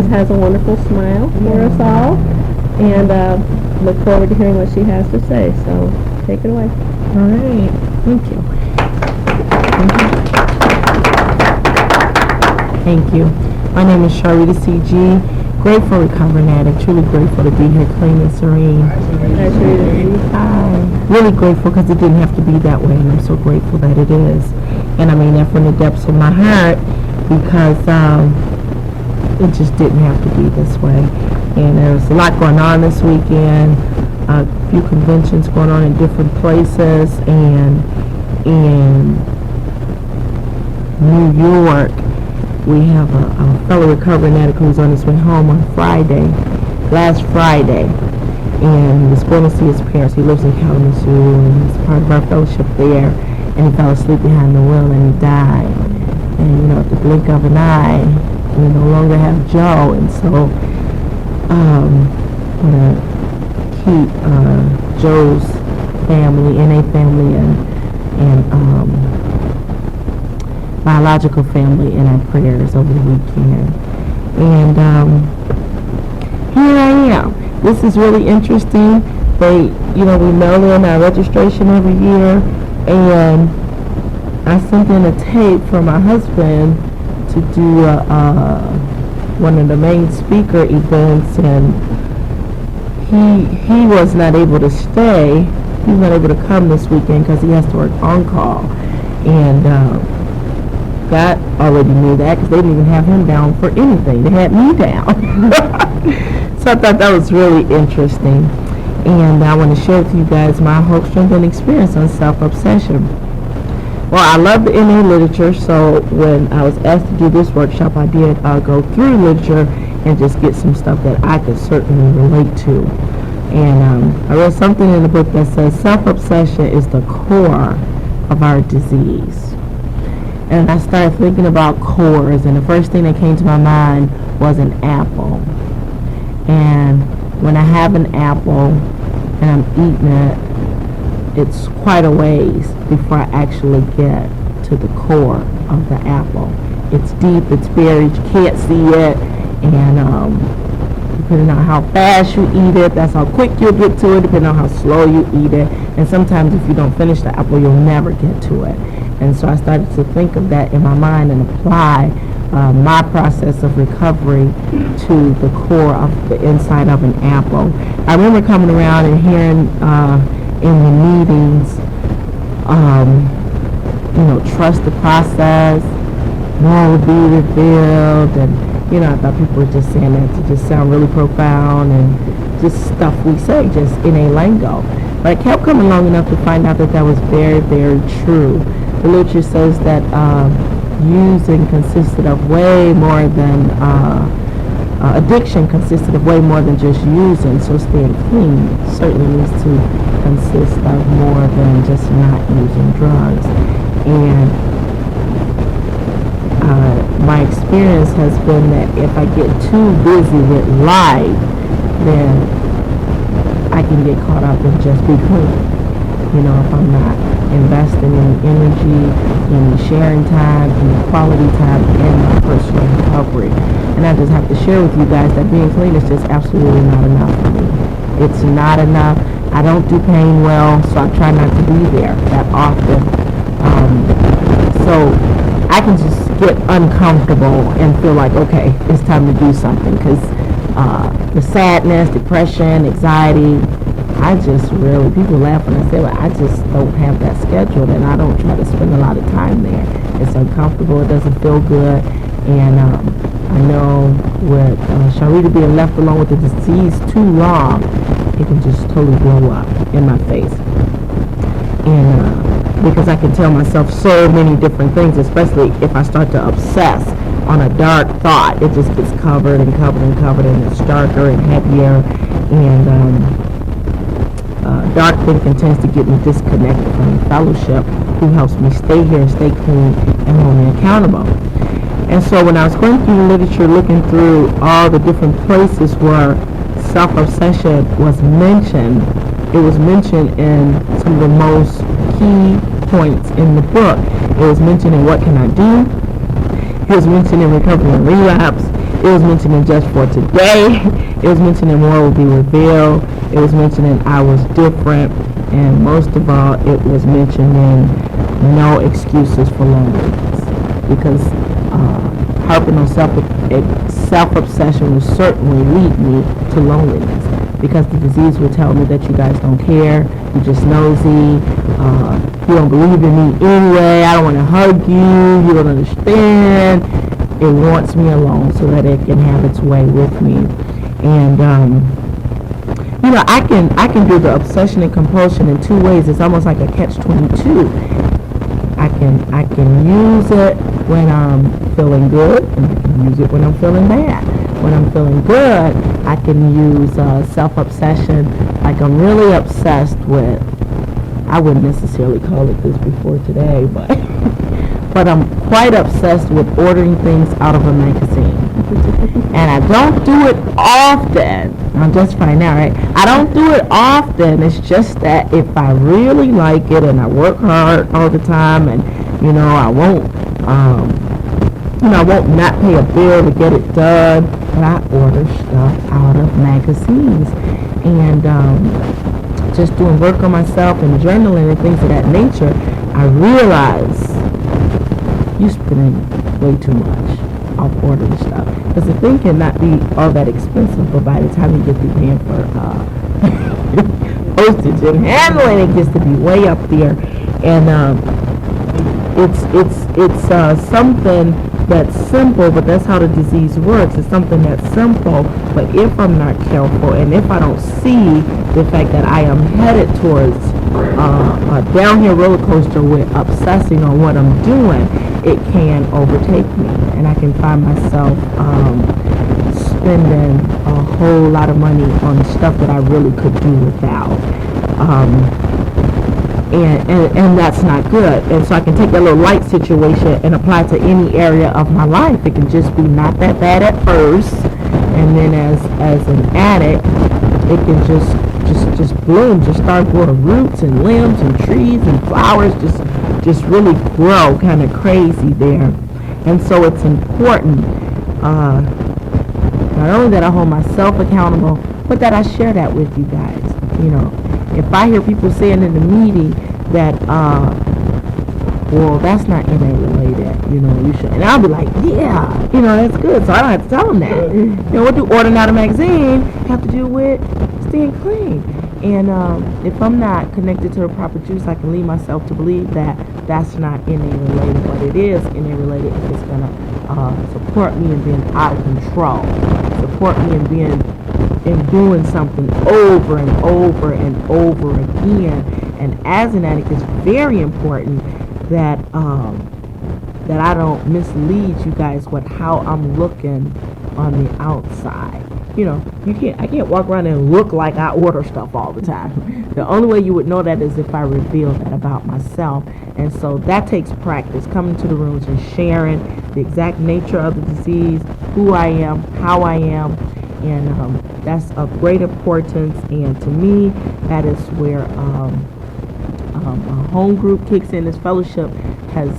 always has a wonderful smile for us all, and look forward to hearing what she has to say. So take it away. All right. Thank you. Thank you. My name is Sharita C.G. Grateful recovering addict. Truly grateful to be here, clean and serene. Really grateful because it didn't have to be that way, and I'm so grateful that it is. And I mean that from the depths of my heart, because it just didn't have to be this way. And there's a lot going on this weekend. A few conventions going on in different places, and in New York we have a fellow recovering addict who's on his way home on last Friday, and he was going to see his parents. He lives in Kalamazoo, and he's part of our fellowship there, and he fell asleep behind the wheel and he died. And at the blink of an eye, we no longer have Joe, and so I'm going to keep Joe's family, NA family, and biological family in our prayers over the weekend. And here I am. This is really interesting. We mail in our registration every year, and I sent in a tape for my husband to do one of the main speaker events, and he was not able to stay. He's not able to come this weekend because he has to work on call, and God already knew that because they didn't even have him down for anything. They had me down. So I thought that was really interesting, and I want to share with you guys my hope, strength, and experience on self-obsession. Well, I love the NA literature, so when I was asked to do this workshop, I did go through literature and just get some stuff that I could certainly relate to. And I read something in the book that says self-obsession is the core of our disease. And I started thinking about cores, and the first thing that came to my mind was an apple. And when I have an apple and I'm eating it, it's quite a ways before I actually get to the core of the apple. It's deep, it's buried, you can't see it, and depending on how fast you eat it, that's how quick you'll get to it, depending on how slow you eat it. And sometimes if you don't finish the apple, you'll never get to it. And so I started to think of that in my mind and apply my process of recovery to the core of the inside of an apple. I remember coming around and hearing in the meetings, trust the process, more will be revealed, and I thought people were just saying that to just sound really profound and just stuff we say just in a lingo. But I kept coming long enough to find out that was very, very true. The literature says that using consisted of way more than addiction consisted of way more than just using. So staying clean certainly needs to consist of more than just not using drugs. And my experience has been that if I get too busy with life, then I can get caught up in just be clean. If I'm not investing in energy, in sharing time, in quality time, in my personal recovery. And I just have to share with you guys that being clean is just absolutely not enough for me. It's not enough. I don't do pain well, so I try not to be there that often. So I can just get uncomfortable and feel like, okay, it's time to do something, because the sadness, depression, anxiety, people laugh when I say, well, I just don't have that scheduled, and I don't try to spend a lot of time there. It's uncomfortable, it doesn't feel good, and I know with Sharita being left alone with the disease too long, it can just totally blow up in my face. And because I can tell myself so many different things, especially if I start to obsess on a dark thought, it just gets covered and covered and covered, and it's darker and heavier, and dark thinking tends to get me disconnected from the fellowship who helps me stay here and stay clean and hold me accountable. And so when I was going through the literature, looking through all the different places where self-obsession was mentioned, it was mentioned in some of the most key points in the book. It was mentioned in What Can I Do? It was mentioned in Recovery and Relapse. It was mentioning just for today. It was mentioning more will be revealed. It was mentioning I was different. And most of all, it was mentioning no excuses for loneliness. Because harping on self-obsession will certainly lead me to loneliness. Because the disease will tell me that you guys don't care, you're just nosy, you don't believe in me anyway, I don't want to hug you, you don't understand. It wants me alone so that it can have its way with me. And I can do the obsession and compulsion in two ways. It's almost like a catch-22. I can use it when I'm feeling good, and I can use it when I'm feeling bad. When I'm feeling good, I can use self-obsession, like I'm really obsessed with, I wouldn't necessarily call it this before today, but I'm quite obsessed with ordering things out of a magazine. And I don't do it often. I'm just finding out, right? I don't do it often. It's just that if I really like it and I work hard all the time, and I won't not pay a bill to get it done, but I order stuff out of magazines. And just doing work on myself and journaling and things of that nature, I realize you spending way too much off ordering stuff. Because the thing cannot be all that expensive, but by the time you get through paying for postage and handling, it gets to be way up there. And it's something that's simple, but that's how the disease works. It's something that's simple, but if I'm not careful, and if I don't see the fact that I am headed towards a downhill roller coaster with obsessing on what I'm doing, it can overtake me, and I can find myself spending a whole lot of money on stuff that I really could do without. And that's not good. And so I can take that little light situation and apply it to any area of my life. It can just be not that bad at first, and then as an addict, it can just bloom, just start growing roots and limbs and trees and flowers, just really grow kind of crazy there. And so it's important not only that I hold myself accountable, but that I share that with you guys. If I hear people saying in the meeting that, well, that's not NA related, you should, and I'll be like, yeah, that's good, so I don't have to tell them that. What do ordering out a magazine have to do with staying clean? And if I'm not connected to the proper juice, I can lead myself to believe that that's not NA related, but it is NA related if it's going to support me in being out of control, support me in doing something over and over and over again. And as an addict, it's very important that I don't mislead you guys with how I'm looking on the outside. I can't walk around and look like I order stuff all the time. The only way you would know that is if I reveal that about myself. And so that takes practice, coming to the rooms and sharing the exact nature of the disease, who I am, how I am. And that's of great importance. And to me, that is where a home group kicks in. This fellowship has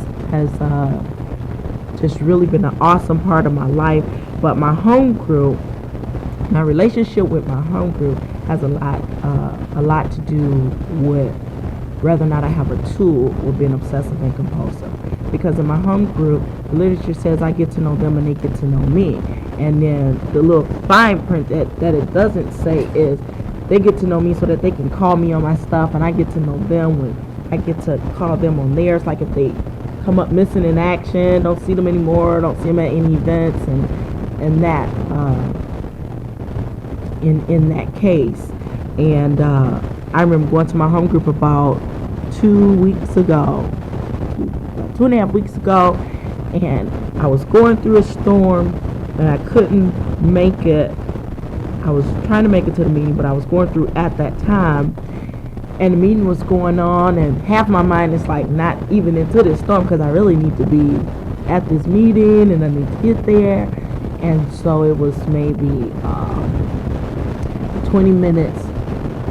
just really been an awesome part of my life. But my home group, my relationship with my home group has a lot to do with whether or not I have a tool with being obsessive and compulsive. Because in my home group, the literature says I get to know them and they get to know me. And then the little fine print that it doesn't say is they get to know me so that they can call me on my stuff, and I get to know them when I get to call them on theirs. Like if they come up missing in action, don't see them anymore, don't see them at any events, and that in that case. And I remember going to my home group about 2 weeks ago, 2.5 weeks ago, and I was going through a storm and I couldn't make it. I was trying to make it to the meeting, but I was going through at that time, and the meeting was going on, and half my mind is like not even into this storm because I really need to be at this meeting and I need to get there. And so it was maybe 20 minutes.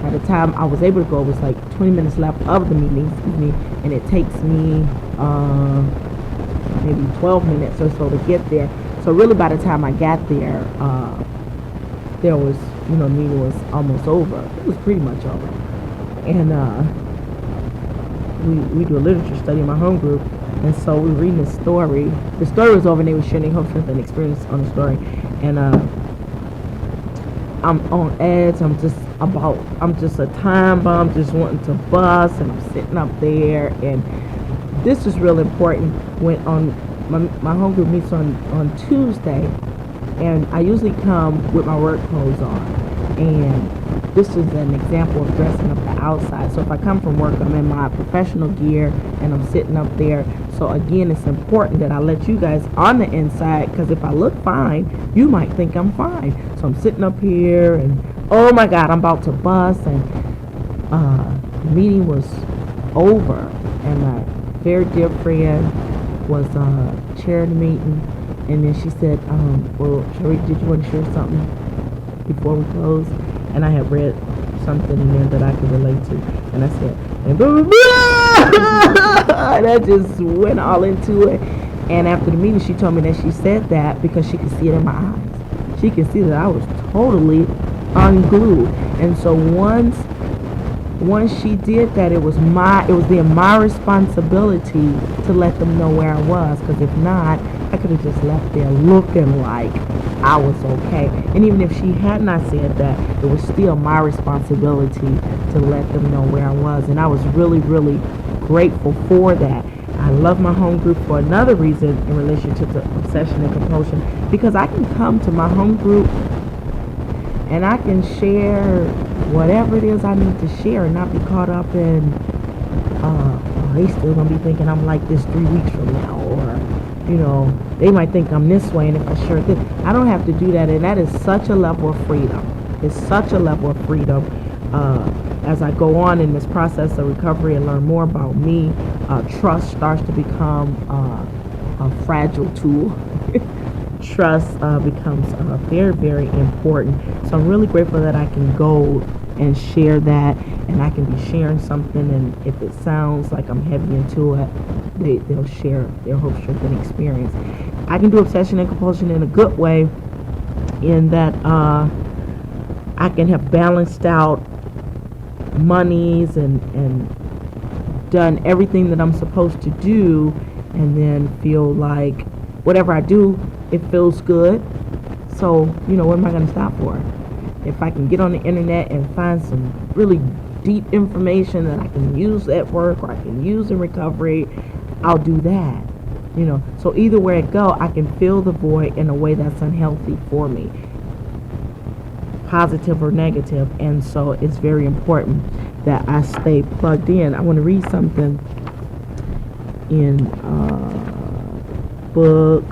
By the time I was able to go, it was like 20 minutes left of the meeting, and it takes me maybe 12 minutes or so to get there. So really by the time I got there, there was, the meeting was almost over. It was pretty much over. And we do a literature study in my home group, and so we were reading this story. The story was over, and they were sharing their hope, strength, and experience on the story. And I'm on edge. I'm just a time bomb, just wanting to bust, and I'm sitting up there. And this is real important when on my home group meets on Tuesday, and I usually come with my work clothes on. And this is an example of dressing up the outside. So if I come from work, I'm in my professional gear and I'm sitting up there. So again, it's important that I let you guys on the inside, because if I look fine, you might think I'm fine. So I'm sitting up here and oh my God, I'm about to bust. And the meeting was over, and my very dear friend was chairing the meeting. And then she said, well, Sherry, did you want to share something before we close? And I had read something in there that I could relate to. And I said, and blah, blah, blah. And I just went all into it. And after the meeting, she told me that she said that because she could see it in my eyes. She could see that I was totally unglued. And so once she did that, it was then my responsibility to let them know where I was. Because if not, I could have just left there looking like I was okay. And even if she had not said that, it was still my responsibility to let them know where I was. And I was really, really grateful for that. I love my home group for another reason in relationship to obsession and compulsion, because I can come to my home group and I can share whatever it is I need to share and not be caught up in, they still gonna be thinking I'm like this 3 weeks from now, or they might think I'm this way, and if I share this, I don't have to do that. And that is such a level of freedom. It's such a level of freedom. As I go on in this process of recovery and learn more about me, trust starts to become a fragile tool. Trust becomes very, very important. So I'm really grateful that I can go and share that, and I can be sharing something, and if it sounds like I'm heavy into it, they'll share their hope, strength, and experience. I can do obsession and compulsion in a good way, in that I can have balanced out monies and done everything that I'm supposed to do, and then feel like whatever I do, it feels good. So, what am I going to stop for? If I can get on the internet and find some really deep information that I can use at work or I can use in recovery, I'll do that. So either way it go, I can fill the void in a way that's unhealthy for me, positive or negative. And so it's very important that I stay plugged in. I want to read something in book.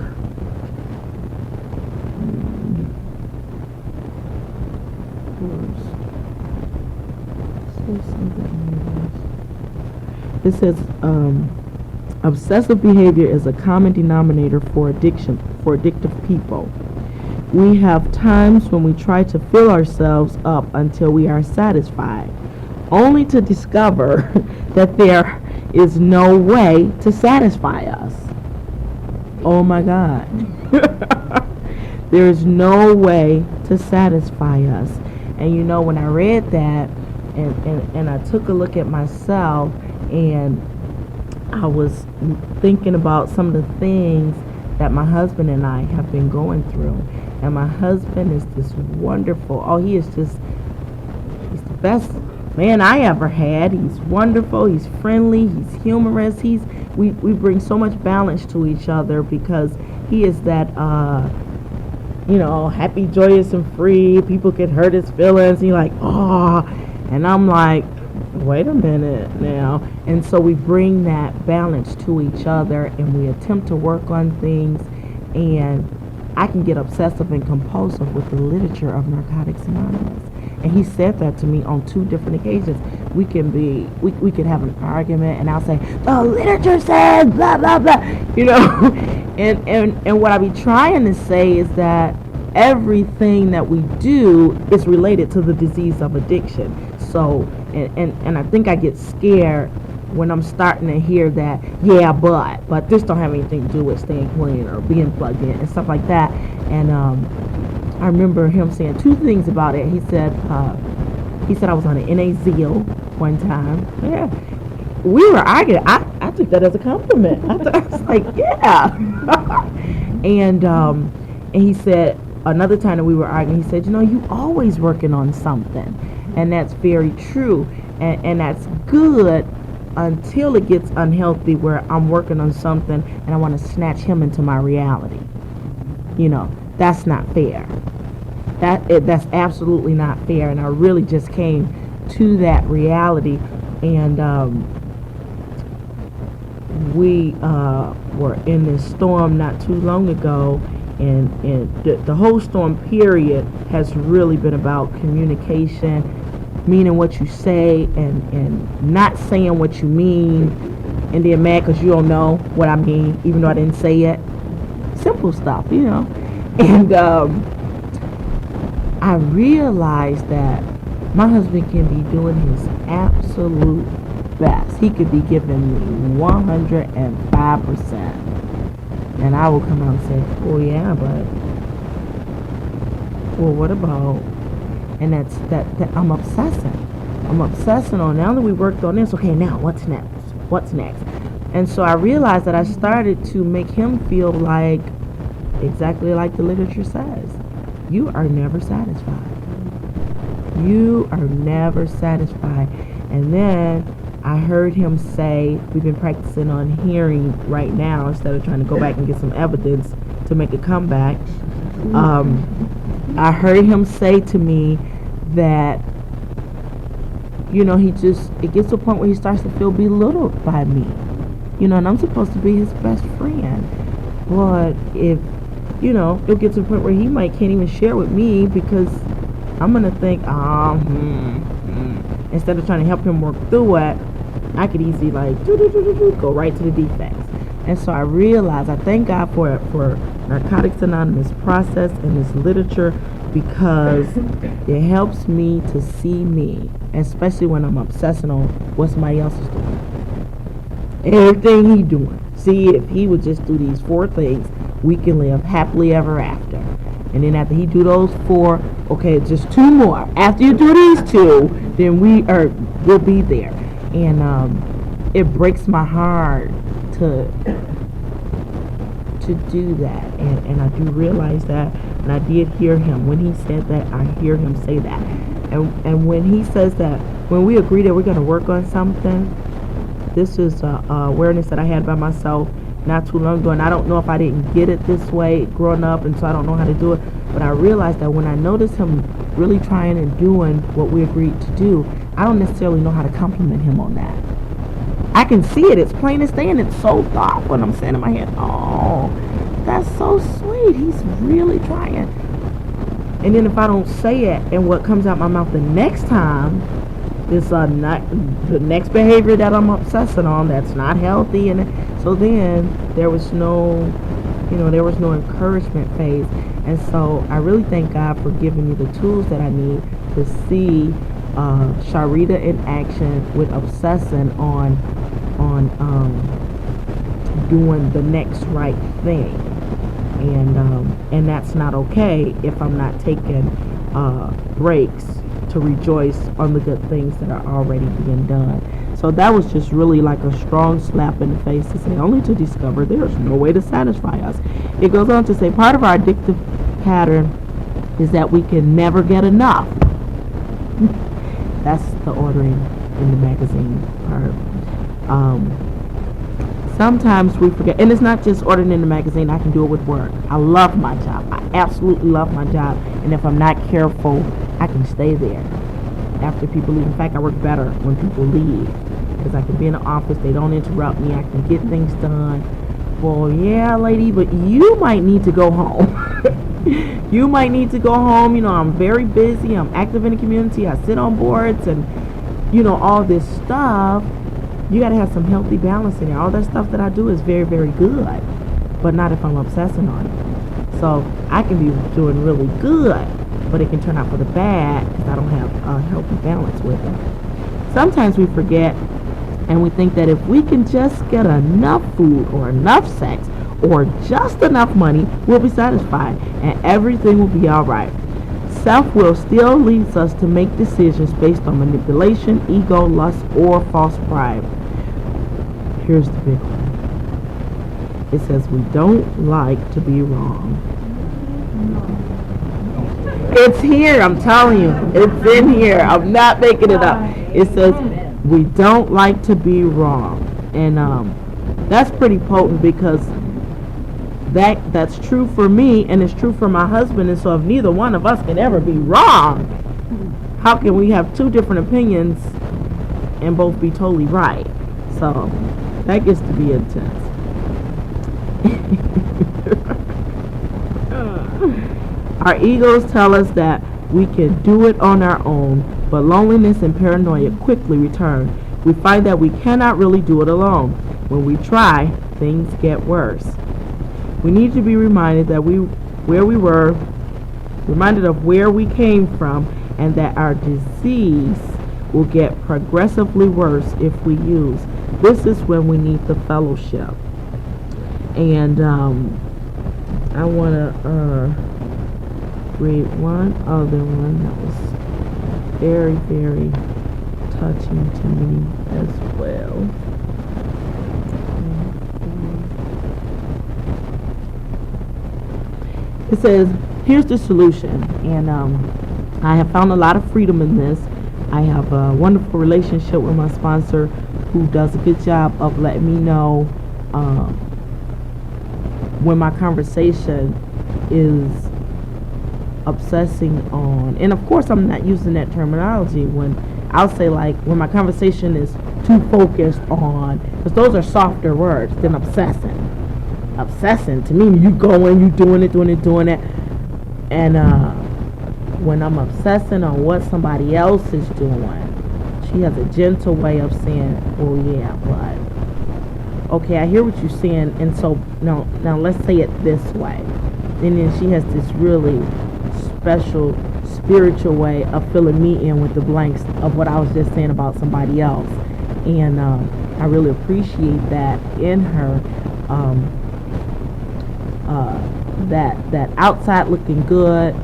It says, obsessive behavior is a common denominator for addictive people. We have times when we try to fill ourselves up until we are satisfied, only to discover that there is no way to satisfy us. Oh my God. There is no way to satisfy us. And when I read that and I took a look at myself, and I was thinking about some of the things that my husband and I have been going through. And my husband is this wonderful, he's the best man I ever had. He's wonderful, he's friendly, he's humorous, we bring so much balance to each other, because he is that happy, joyous, and free. People can hurt his feelings, and you're like, and I'm like, wait a minute now. And so we bring that balance to each other, and we attempt to work on things. And I can get obsessive and compulsive with the literature of Narcotics Anonymous. And he said that to me on 2 different occasions. We can have an argument, and I'll say, the literature says blah blah blah, and what I be trying to say is that everything that we do is related to the disease of addiction. So and I think I get scared when I'm starting to hear that, yeah, but this don't have anything to do with staying clean or being plugged in and stuff like that. And I remember him saying two things about it. He said I was on an NA Zeal one time. Yeah, we were arguing. I took that as a compliment. I was like, yeah. And he said another time that we were arguing, he said, you always working on something, and that's very true, and that's good until it gets unhealthy where I'm working on something and I want to snatch him into my reality. That's not fair. That's absolutely not fair, and I really just came to that reality. And we were in this storm not too long ago, and the whole storm period has really been about communication, meaning what you say and not saying what you mean, and then mad because you don't know what I mean even though I didn't say it. Simple stuff. And I realized that my husband can be doing his absolute best. He could be giving me 105%. And I will come out and say, oh yeah, but, well, what about, and that's that I'm obsessing on, now that we worked on this, okay, now what's next? And so I realized that I started to make him feel like, exactly like the literature says, you are never satisfied. You are never satisfied. And then I heard him say, we've been practicing on hearing right now instead of trying to go back and get some evidence to make a comeback. I heard him say to me that, it gets to a point where he starts to feel belittled by me. And I'm supposed to be his best friend. But if, it'll get to a point where he can't even share with me because I'm going to think, instead of trying to help him work through it, I could easily go right to the defects. And so I realized, I thank God for Narcotics Anonymous process and this literature, because it helps me to see me, especially when I'm obsessing on what somebody else is doing. Everything he doing. See, if he would just do these 4 things, we can live happily ever after. And then after he do those 4, okay, just 2 more. After you do these 2, then we'll be there. And it breaks my heart to do that. And I do realize that, and I did hear him when he said that. I hear him say that. And when he says that, when we agree that we're going to work on something, this is awareness that I had by myself not too long ago, and I don't know if I didn't get it this way growing up, and so I don't know how to do it, but I realized that when I notice him really trying and doing what we agreed to do, I don't necessarily know how to compliment him on that. I can see it, it's plain as day, and it's so thoughtful, and I'm saying in my head, oh, that's so sweet, he's really trying. And then if I don't say it, and what comes out my mouth the next time is the next behavior that I'm obsessing on that's not healthy, and so then there was no encouragement phase. And so I really thank God for giving me the tools that I need to see Sharita in action with obsessing on doing the next right thing, and that's not okay if I'm not taking breaks to rejoice on the good things that are already being done. So that was just really like a strong slap in the face to say, only to discover there's no way to satisfy us. It goes on to say, part of our addictive pattern is that we can never get enough. That's the ordering in the magazine part. Sometimes we forget, and it's not just ordering in the magazine, I can do it with work. I love my job. I absolutely love my job. And if I'm not careful, I can stay there after people leave. In fact, I work better when people leave, because I can be in the office, they don't interrupt me, I can get things done. Well, yeah, lady, but you might need to go home. You might need to go home. I'm very busy, I'm active in the community, I sit on boards, and all this stuff. You got to have some healthy balance in there. All that stuff that I do is very, very good, but not if I'm obsessing on it. So I can be doing really good, but it can turn out for the bad because I don't have a healthy balance with it. Sometimes we forget And we think that if we can just get enough food or enough sex or just enough money, we'll be satisfied and everything will be all right. Self-will still leads us to make decisions based on manipulation, ego, lust, or false pride. Here's the big one. It says we don't like to be wrong. It's here, I'm telling you. It's in here. I'm not making it up. It says we don't like to be wrong. And that's pretty potent because that's true for me and it's true for my husband. And so if neither one of us can ever be wrong, how can we have two different opinions and both be totally right? So that gets to be intense. Our egos tell us that we can do it on our own, but loneliness and paranoia quickly return. We find that we cannot really do it alone. When we try, things get worse. We need to be reminded that reminded of where we came from, and that our disease will get progressively worse if we use. This is when we need the fellowship. And I want to read one other one that was very, very touching to me as well. It says, here's the solution, and I have found a lot of freedom in this. I have a wonderful relationship with my sponsor who does a good job of letting me know when my conversation is obsessing on, and of course I'm not using that terminology when I'll say like when my conversation is too focused on, because those are softer words than obsessing. Obsessing to me, you going, you doing it, and when I'm obsessing on what somebody else is doing, she has a gentle way of saying, oh yeah, but okay, I hear what you're saying, and so now let's say it this way. And then she has this really special spiritual way of filling me in with the blanks of what I was just saying about somebody else. And I really appreciate that in her. That outside looking good,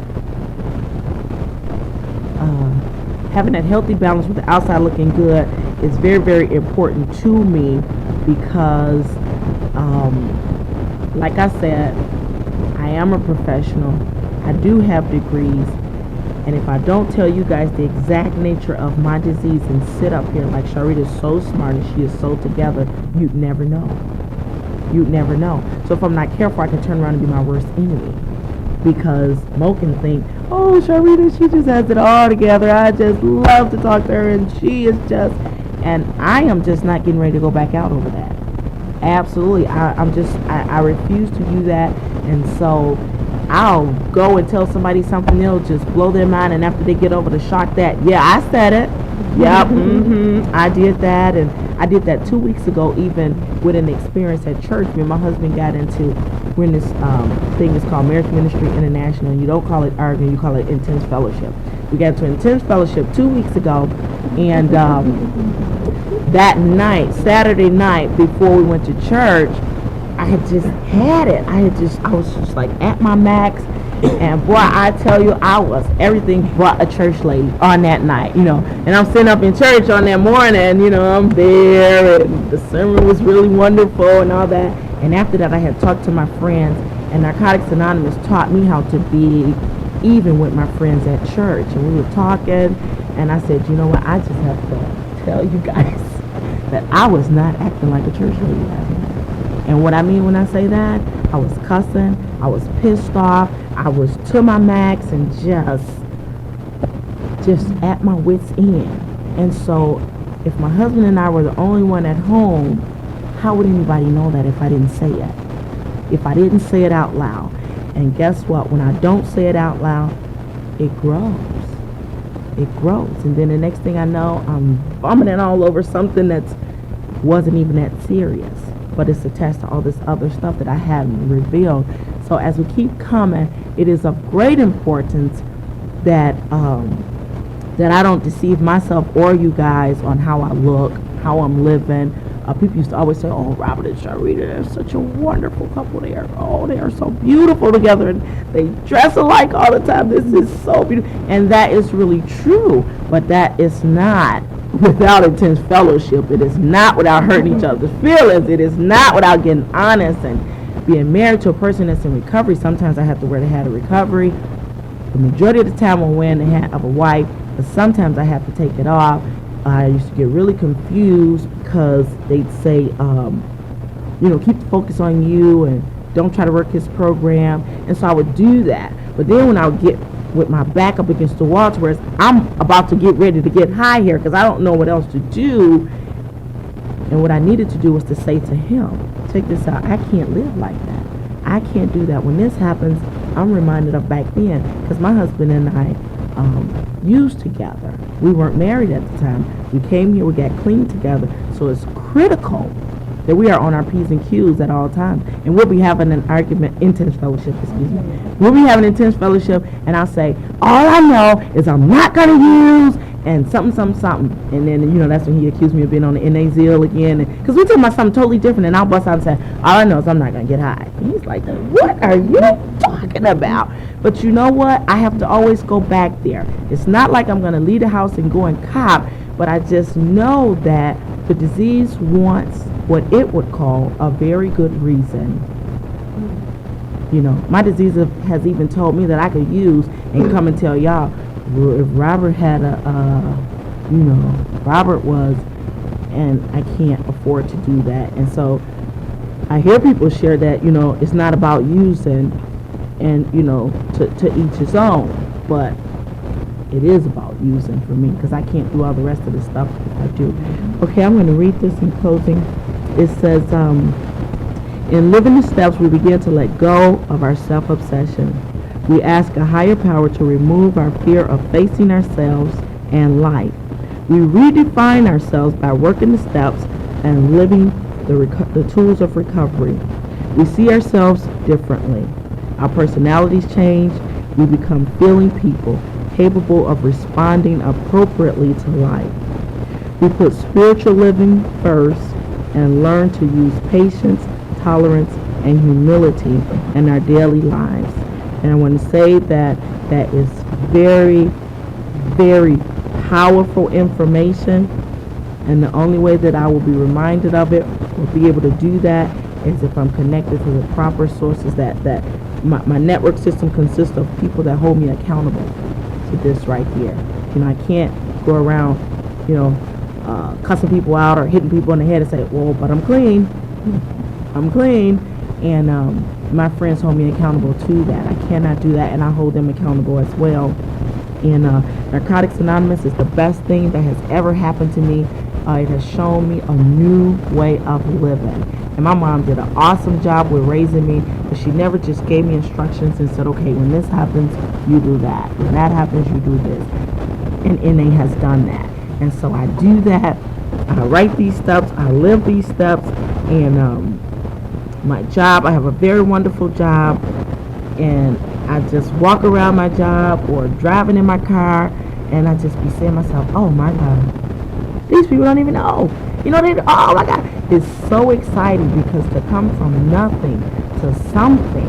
having that healthy balance with the outside looking good is very, very important to me because, like I said, I am a professional. I do have degrees, and if I don't tell you guys the exact nature of my disease and sit up here like Sharita is so smart and she is so together, you'd never know. You'd never know. So if I'm not careful, I can turn around and be my worst enemy. Because Mo can think, oh, Sharita, she just has it all together. I just love to talk to her, and she is just, and I am just not getting ready to go back out over that. Absolutely. I refuse to do that, and so I'll go and tell somebody something, they'll just blow their mind, and after they get over the shock that, yeah, I said it. Yep, I did that, and I did that 2 weeks ago, even with an experience at church. Me and my husband got into, we're in this thing is called Marriage Ministry International, and you don't call it arguing, you call it intense fellowship. We got into intense fellowship 2 weeks ago, and that night, Saturday night, before we went to church, I had just had it. I was just like at my max. And boy, I tell you, I was everything but a church lady on that night, And I'm sitting up in church on that morning, I'm there, and the sermon was really wonderful and all that. And after that, I had talked to my friends, and Narcotics Anonymous taught me how to be even with my friends at church. And we were talking, and I said, you know what, I just have to tell you guys that I was not acting like a church lady last night. And what I mean when I say that, I was cussing, I was pissed off, I was to my max, and just at my wit's end. And so if my husband and I were the only one at home, how would anybody know that if I didn't say it? If I didn't say it out loud. And guess what? When I don't say it out loud, it grows. It grows. And then the next thing I know, I'm vomiting all over something that wasn't even that serious. But it's attached to all this other stuff that I haven't revealed. So as we keep coming, it is of great importance that that I don't deceive myself or you guys on how I look, how I'm living. People used to always say, "Oh, Robert and Sharita, they're such a wonderful couple. They are so beautiful together, and they dress alike all the time. This is so beautiful," and that is really true. But that is not without intense fellowship. It is not without hurting each other's feelings. It is not without getting honest and being married to a person that's in recovery. Sometimes I have to wear the hat of recovery. The majority of the time I'm wearing the hat of a wife, but sometimes I have to take it off. I used to get really confused because they'd say, keep the focus on you and don't try to work his program. And so I would do that. But then when I would get with my back up against the wall to where I'm about to get ready to get high here because I don't know what else to do. And what I needed to do was to say to him, check this out, I can't live like that. I can't do that. When this happens, I'm reminded of back then because my husband and I used together. We weren't married at the time. We came here, we got clean together. So it's critical that we are on our P's and Q's at all times. And we'll be having an argument, intense fellowship, excuse me. We'll be having intense fellowship, and I'll say, all I know is I'm not going to use, and something. And then, that's when he accused me of being on the NA Zeal again. Because we're talking about something totally different, and I'll bust out and say, all I know is I'm not going to get high. And he's like, what are you talking about? But you know what? I have to always go back there. It's not like I'm going to leave the house and go and cop, but I just know that the disease wants what it would call a very good reason. My disease has even told me that I could use and come and tell y'all, if Robert had Robert was, and I can't afford to do that. And so I hear people share that, it's not about using and, to each his own, but it is about using for me because I can't do all the rest of the stuff that I do. Okay, I'm going to read this in closing. It says, in living the steps, we begin to let go of our self-obsession. We ask a higher power to remove our fear of facing ourselves and life. We redefine ourselves by working the steps and living the tools of recovery. We see ourselves differently. Our personalities change. We become feeling people, capable of responding appropriately to life. We put spiritual living first and learn to use patience, tolerance, and humility in our daily lives. And I want to say that is very, very powerful information. And the only way that I will be reminded of it or be able to do that is if I'm connected to the proper sources that my network system consists of people that hold me accountable to this right here. I can't go around, cussing people out or hitting people in the head and say, well, but I'm clean. And my friends hold me accountable to that. I cannot do that, and I hold them accountable as well. And Narcotics Anonymous is the best thing that has ever happened to me. It has shown me a new way of living. And my mom did an awesome job with raising me, but she never just gave me instructions and said, okay, when this happens, you do that. When that happens, you do this. And NA has done that. And so I do that. I write these steps. I live these steps. And my job, I have a very wonderful job. And I just walk around my job or driving in my car, and I just be saying to myself, oh my God, these people don't even know. Oh my God. It's so exciting because to come from nothing to something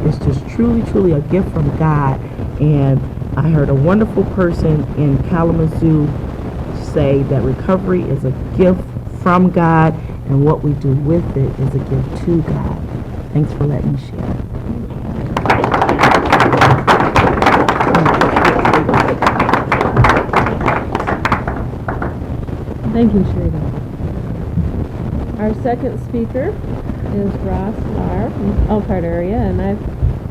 is just truly, truly a gift from God. And I heard a wonderful person in Kalamazoo say that recovery is a gift from God, and what we do with it is a gift to God. Thanks for letting me share. Thank you, Sharita. Our second speaker is Ross Farr from the Elkhart area, and I've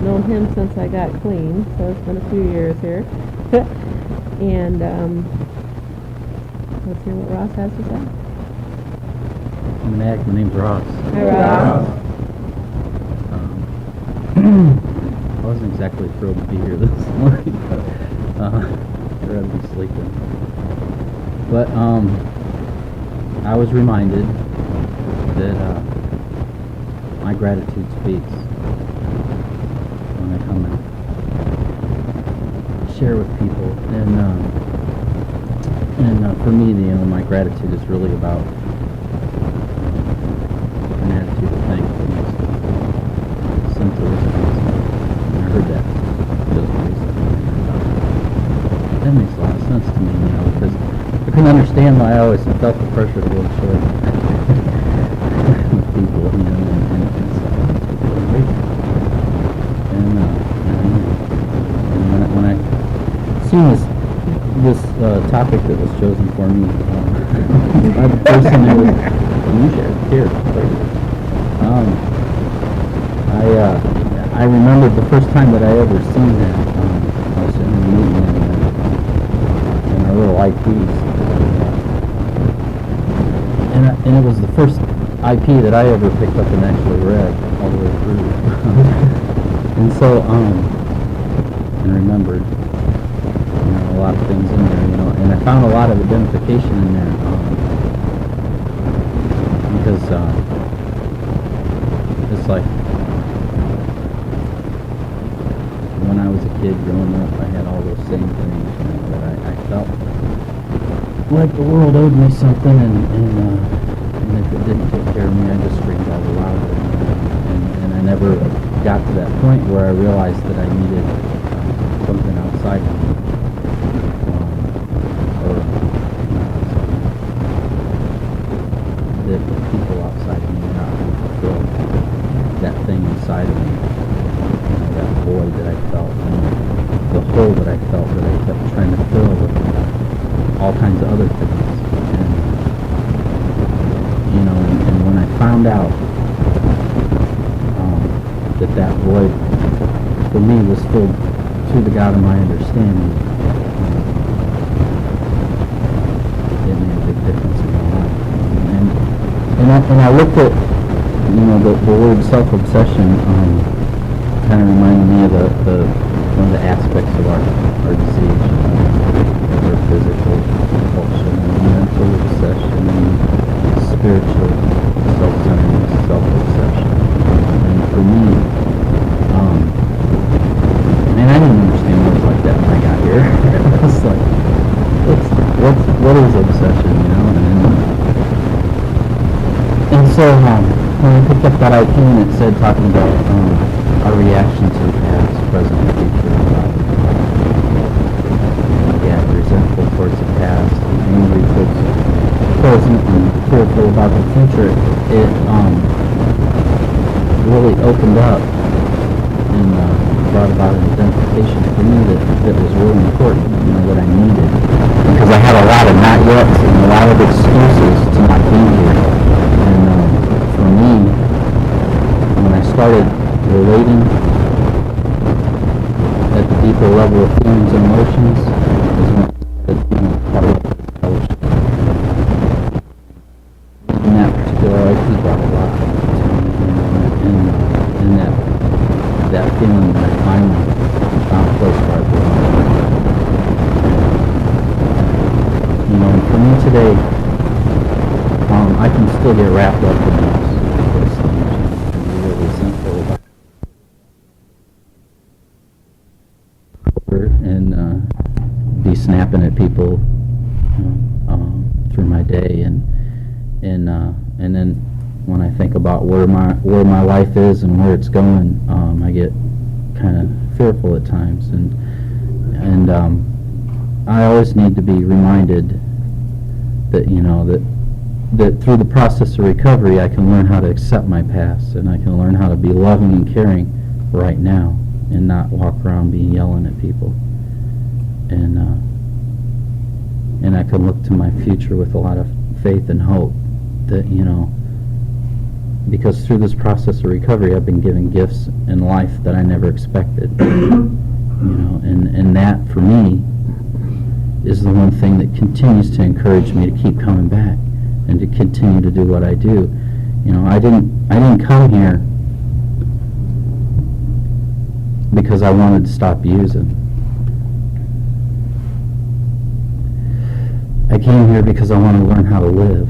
known him since I got clean, so it's been a few years here. And let's hear what Ross has to say. I'm Mac. My name's Ross. Hi, Ross. I wasn't exactly thrilled to be here this morning, but I'd rather be sleeping. But I was reminded that my gratitude speaks when I come and share with people. And for me, my gratitude is really about an attitude of thankfulness, a sense of responsibility. And I heard that just recently. And I thought, that makes a lot of sense to me, because I couldn't understand why I always felt the pressure to go short with people, and so it's really great. And when I seen this topic that was chosen for me, the person that was here. I remembered the first time that I ever seen that. I was sitting in a meeting in our little IPs, and it was the first IP that I ever picked up and actually read all the way through. And so, and remembered, a lot of things in there, and I found a lot of identification in there, because it's like when I was a kid growing up, I had all those same things, that I felt like the world owed me something, and if it didn't take care of me, I just screamed out loud, and I never got to that point where I realized that I needed something outside of me. That the people outside of me were not going to fulfill that thing inside of me, that void that I felt, the hole that I felt that I kept trying to fill with all kinds of other things. And when I found out that void for me was filled through the God of my understanding, it made a big difference in my life. And I looked at, the word self-obsession, kind of reminded me of one of the aspects of our disease, our physical compulsion, and mental obsession, and spiritual self-centeredness, self-obsession. And for me, I didn't understand words like that when I got here. I was like, what is obsession, And so when I picked up that IP and it said, talking about our reaction to the past, present, and future, resentful towards the past, angry towards the present, and fearful about the future, it really opened up and brought about an identification for me that was really important, that I needed, because I had a lot of not yets and a lot of excuses to not be here. And for me, when I started relating at the deeper level of feelings and emotions, is when I started, and that particular IP brought a lot to me, and that feeling that I finally found a place where I belong. And for me today, I can still get wrapped up in those things, and be really resentful about it, and be snapping at people through my day, and then when I think about where my life is and where it's going, I get kind of fearful at times, and I always need to be reminded that that through the process of recovery, I can learn how to accept my past, and I can learn how to be loving and caring right now, and not walk around yelling at people, and I can look to my future with a lot of faith and hope that because through this process of recovery, I've been given gifts in life that I never expected, and that for me is the one thing that continues to encourage me to keep coming back and to continue to do what I do. I didn't come here because I wanted to stop using. I came here because I want to learn how to live.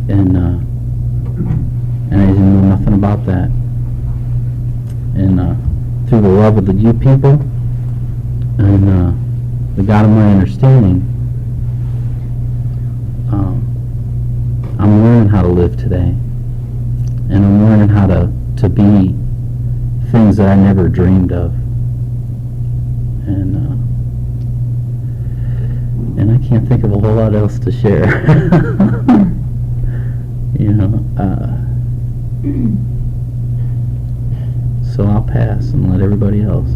And I didn't know nothing about that. And through the love of you people, and the God of my understanding, I'm learning how to live today. And I'm learning how to be things that I never dreamed of. And I can't think of a whole lot else to share. So I'll pass and let everybody else.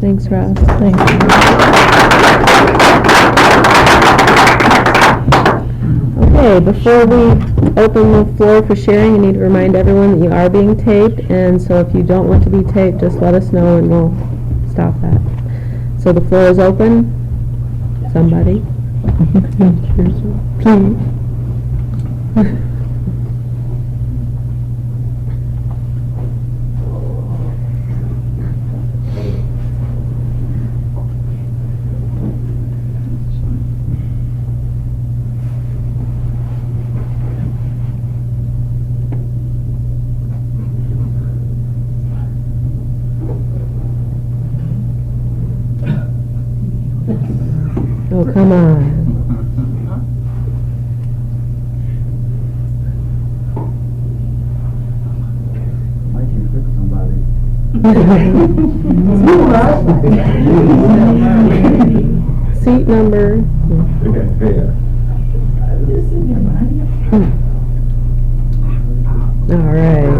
Thanks, Ross. Thank you. Okay, before we open the floor for sharing, I need to remind everyone that you are being taped, and so if you don't want to be taped, just let us know and we'll stop that. So the floor is open. Somebody? Please. Oh, come on. Might you fix somebody? Seat number. All right.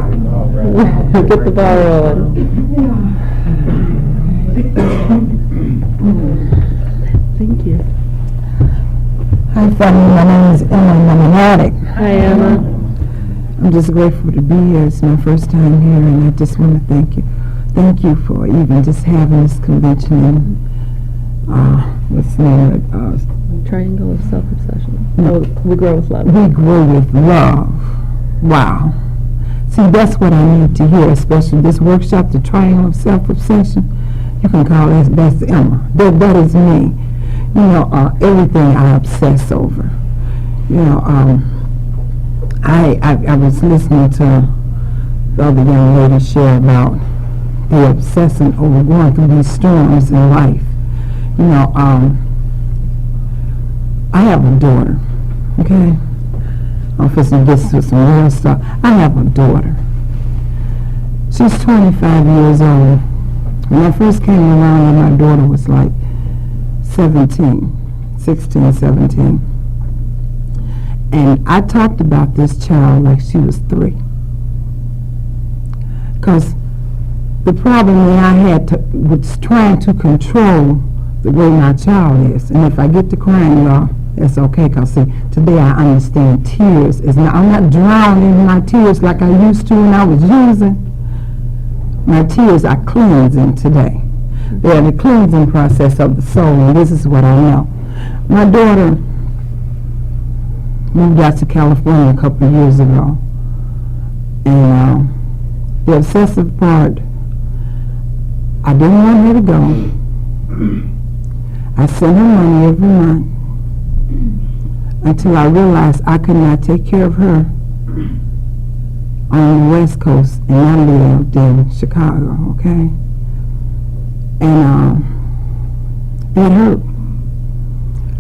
Get the ball rolling. Thank you. Hi, family. My name is Emma, and I'm an addict. Hi, Emma. I'm just grateful to be here. It's my first time here, and I just want to thank you. Thank you for even just having this convention and, what's the name of it? Triangle of self-obsession. Oh, we grow with love. We grow with love. Wow. See, that's what I need to hear, especially this workshop, the Triangle of Self-Obsession. You can call that's Emma. That is me. You know, everything I obsess over. You know, I was listening to the other young lady share about the obsessing over going through these storms in life. You know, I have a daughter, okay? I'm fixing to get to some real stuff. I have a daughter. She's 25 years old. When I first came around, my daughter was like 16, 17. And I talked about this child like she was 3. Because the problem that I had was trying to control the way my child is. And if I get to crying, y'all, that's okay. Because see, today I understand tears is not, I'm not drowning in my tears like I used to when I was using. My tears are cleansing today. They're the cleansing process of the soul, and this is what I know. My daughter moved out to California a couple of years ago. And the obsessive part, I didn't want her to go. I sent her money every month until I realized I could not take care of her on the West Coast, and I lived in Chicago, okay? And it hurt.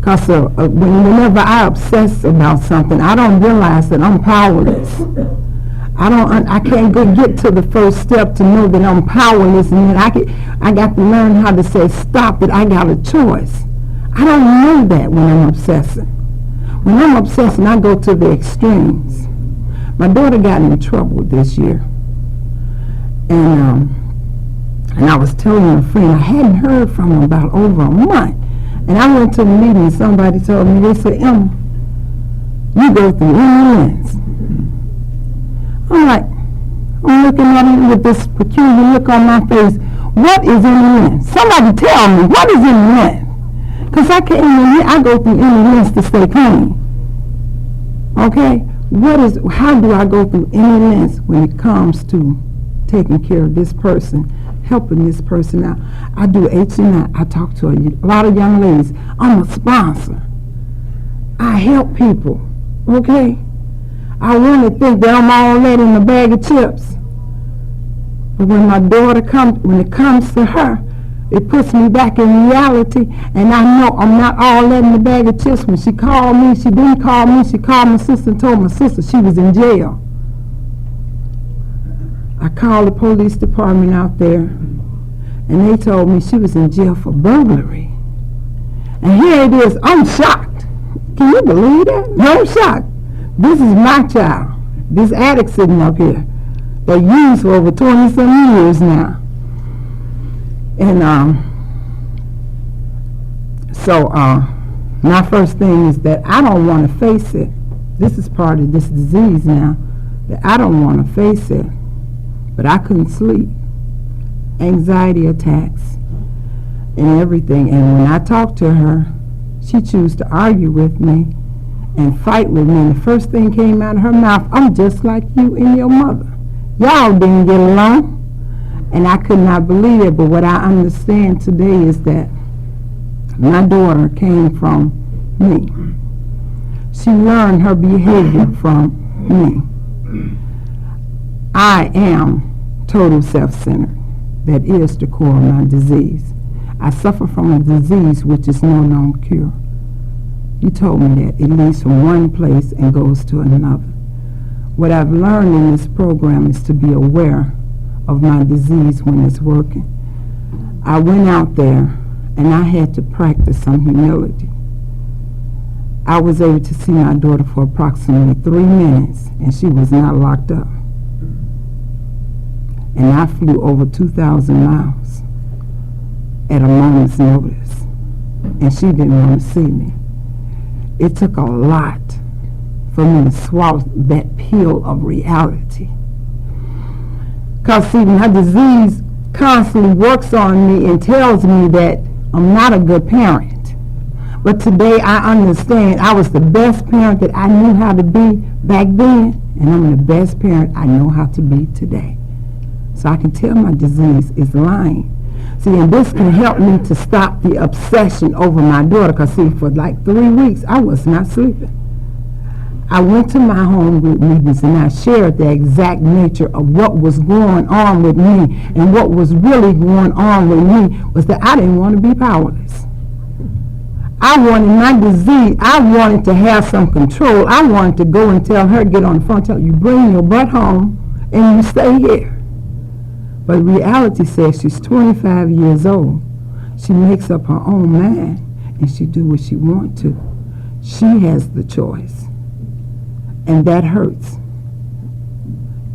Because whenever I obsess about something, I don't realize that I'm powerless. I can't get to the first step to know that I'm powerless, and that I got to learn how to say, stop it, I got a choice. I don't know that when I'm obsessing. When I'm obsessing, I go to the extremes. My daughter got in trouble this year. And I was telling a friend, I hadn't heard from her about over a month. And I went to the meeting and somebody told me, they said, Emma, you go through lens. I'm like, I'm looking at it with this peculiar look on my face. What is in the lens? Somebody tell me, what is in the lens? Because I can't even, I go through any lens to stay clean. Okay? How do I go through any lens when it comes to taking care of this person, helping this person out? I do H&I. I talk to a lot of young ladies. I'm a sponsor. I help people. Okay? I really think that I'm all that in a bag of chips. But when my daughter when it comes to her, it puts me back in reality, and I know I'm not all that in the bag of chips. When she called me, she didn't call me, she called my sister and told my sister she was in jail. I called the police department out there, and they told me she was in jail for burglary. And here it is, I'm shocked. Can you believe that? No, I'm shocked. This is my child, this addict sitting up here, they used for over 20-some years now. And so my first thing is that I don't want to face it. This is part of this disease now, that I don't want to face it. But I couldn't sleep. Anxiety attacks and everything. And when I talked to her, she chose to argue with me and fight with me. And the first thing came out of her mouth, I'm just like you and your mother. Y'all didn't get along. And I could not believe it. But what I understand today is that my daughter came from me. She learned her behavior from me. I am total self-centered. That is the core of my disease. I suffer from a disease which is no known cure. You told me that it leads from one place and goes to another. What I've learned in this program is to be aware of my disease when it's working. I went out there and I had to practice some humility. I was able to see my daughter for approximately 3 minutes, and she was not locked up. And I flew over 2,000 miles at a moment's notice, and she didn't want to see me. It took a lot for me to swallow that pill of reality. Because, see, my disease constantly works on me and tells me that I'm not a good parent. But today I understand I was the best parent that I knew how to be back then, and I'm the best parent I know how to be today. So I can tell my disease is lying. See, and this can help me to stop the obsession over my daughter, because, see, for like 3 weeks, I was not sleeping. I went to my home group meetings and I shared the exact nature of what was going on with me. And what was really going on with me was that I didn't want to be powerless. I wanted my disease, I wanted to have some control. I wanted to go and tell her, get on the phone, tell her, you bring your butt home and you stay here. But reality says she's 25 years old. She makes up her own mind and she do what she wants to. She has the choice. And that hurts.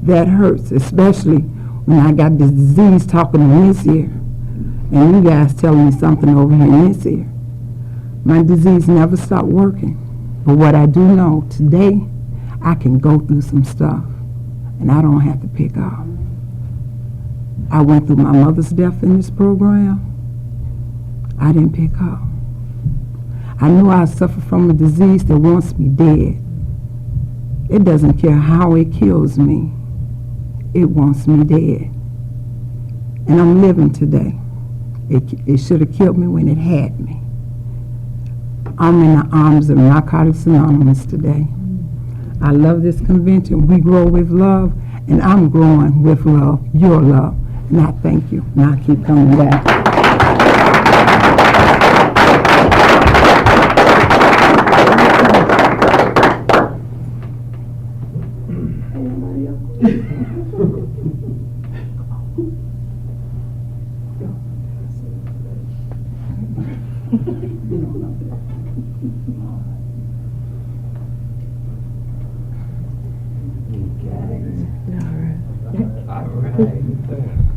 That hurts, especially when I got this disease talking in this ear, and you guys telling me something over here in this ear. My disease never stopped working. But what I do know, today, I can go through some stuff, and I don't have to pick up. I went through my mother's death in this program. I didn't pick up. I knew I suffer from a disease that wants me dead. It doesn't care how it kills me. It wants me dead. And I'm living today. It should have killed me when it had me. I'm in the arms of Narcotics Anonymous today. I love this convention. We grow with love, and I'm growing with love, your love. And I thank you, and I keep coming back.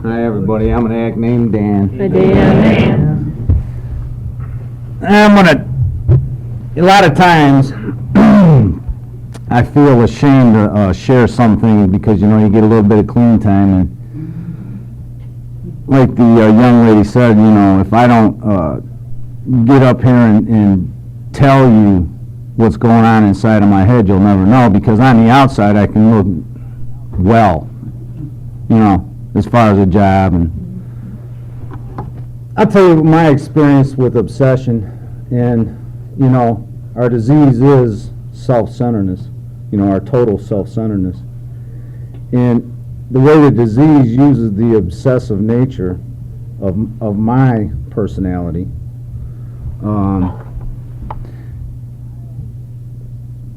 Hi everybody, I'm an addict named Dan. Hi, Dan. A lot of times I feel ashamed to share something because, you know, you get a little bit of clean time, and like the young lady said, you know, if I don't get up here and tell you what's going on inside of my head, you'll never know, because on the outside I can look well, you know, as far as a job. And I'll tell you my experience with obsession, and, you know, our disease is self-centeredness, you know, our total self-centeredness. And the way the disease uses the obsessive nature of my personality.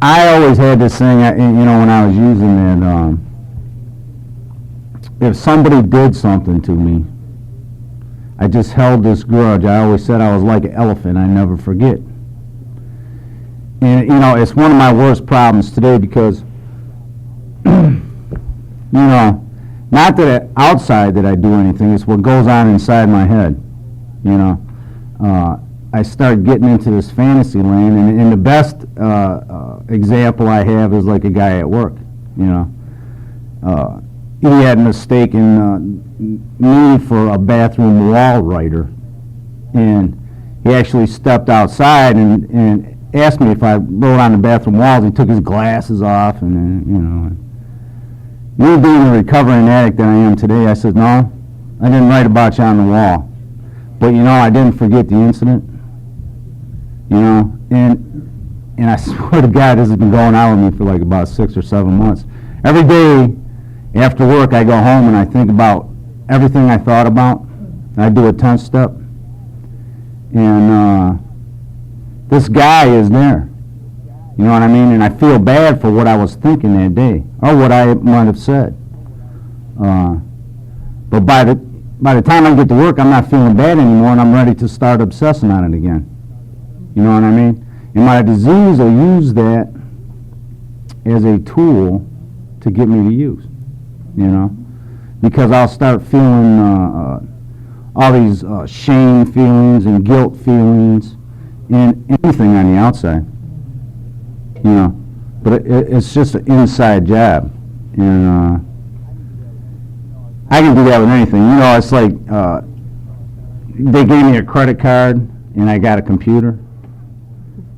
I always had this thing, when I was using it, if somebody did something to me, I just held this grudge. I always said I was like an elephant. I never forget. And, it's one of my worst problems today because, not that outside that I do anything, it's what goes on inside my head, I start getting into this fantasy land, and the best example I have is like a guy at work, he had mistaken me for a bathroom wall writer, and he actually stepped outside and asked me if I wrote on the bathroom walls. He took his glasses off, and me being a recovering addict that I am today, I said, no, I didn't write about you on the wall, but I didn't forget the incident. And I swear to God, this has been going on with me for like about 6 or 7 months. Every day after work, I go home and I think about everything I thought about. And I do a 10 step. And this guy is there. You know what I mean? And I feel bad for what I was thinking that day, or what I might have said. But by the time I get to work, I'm not feeling bad anymore, and I'm ready to start obsessing on it again. You know what I mean? And my disease will use that as a tool to get me to use, because I'll start feeling all these shame feelings and guilt feelings and anything on the outside, but it's just an inside job, and I can do that with anything. It's like they gave me a credit card and I got a computer.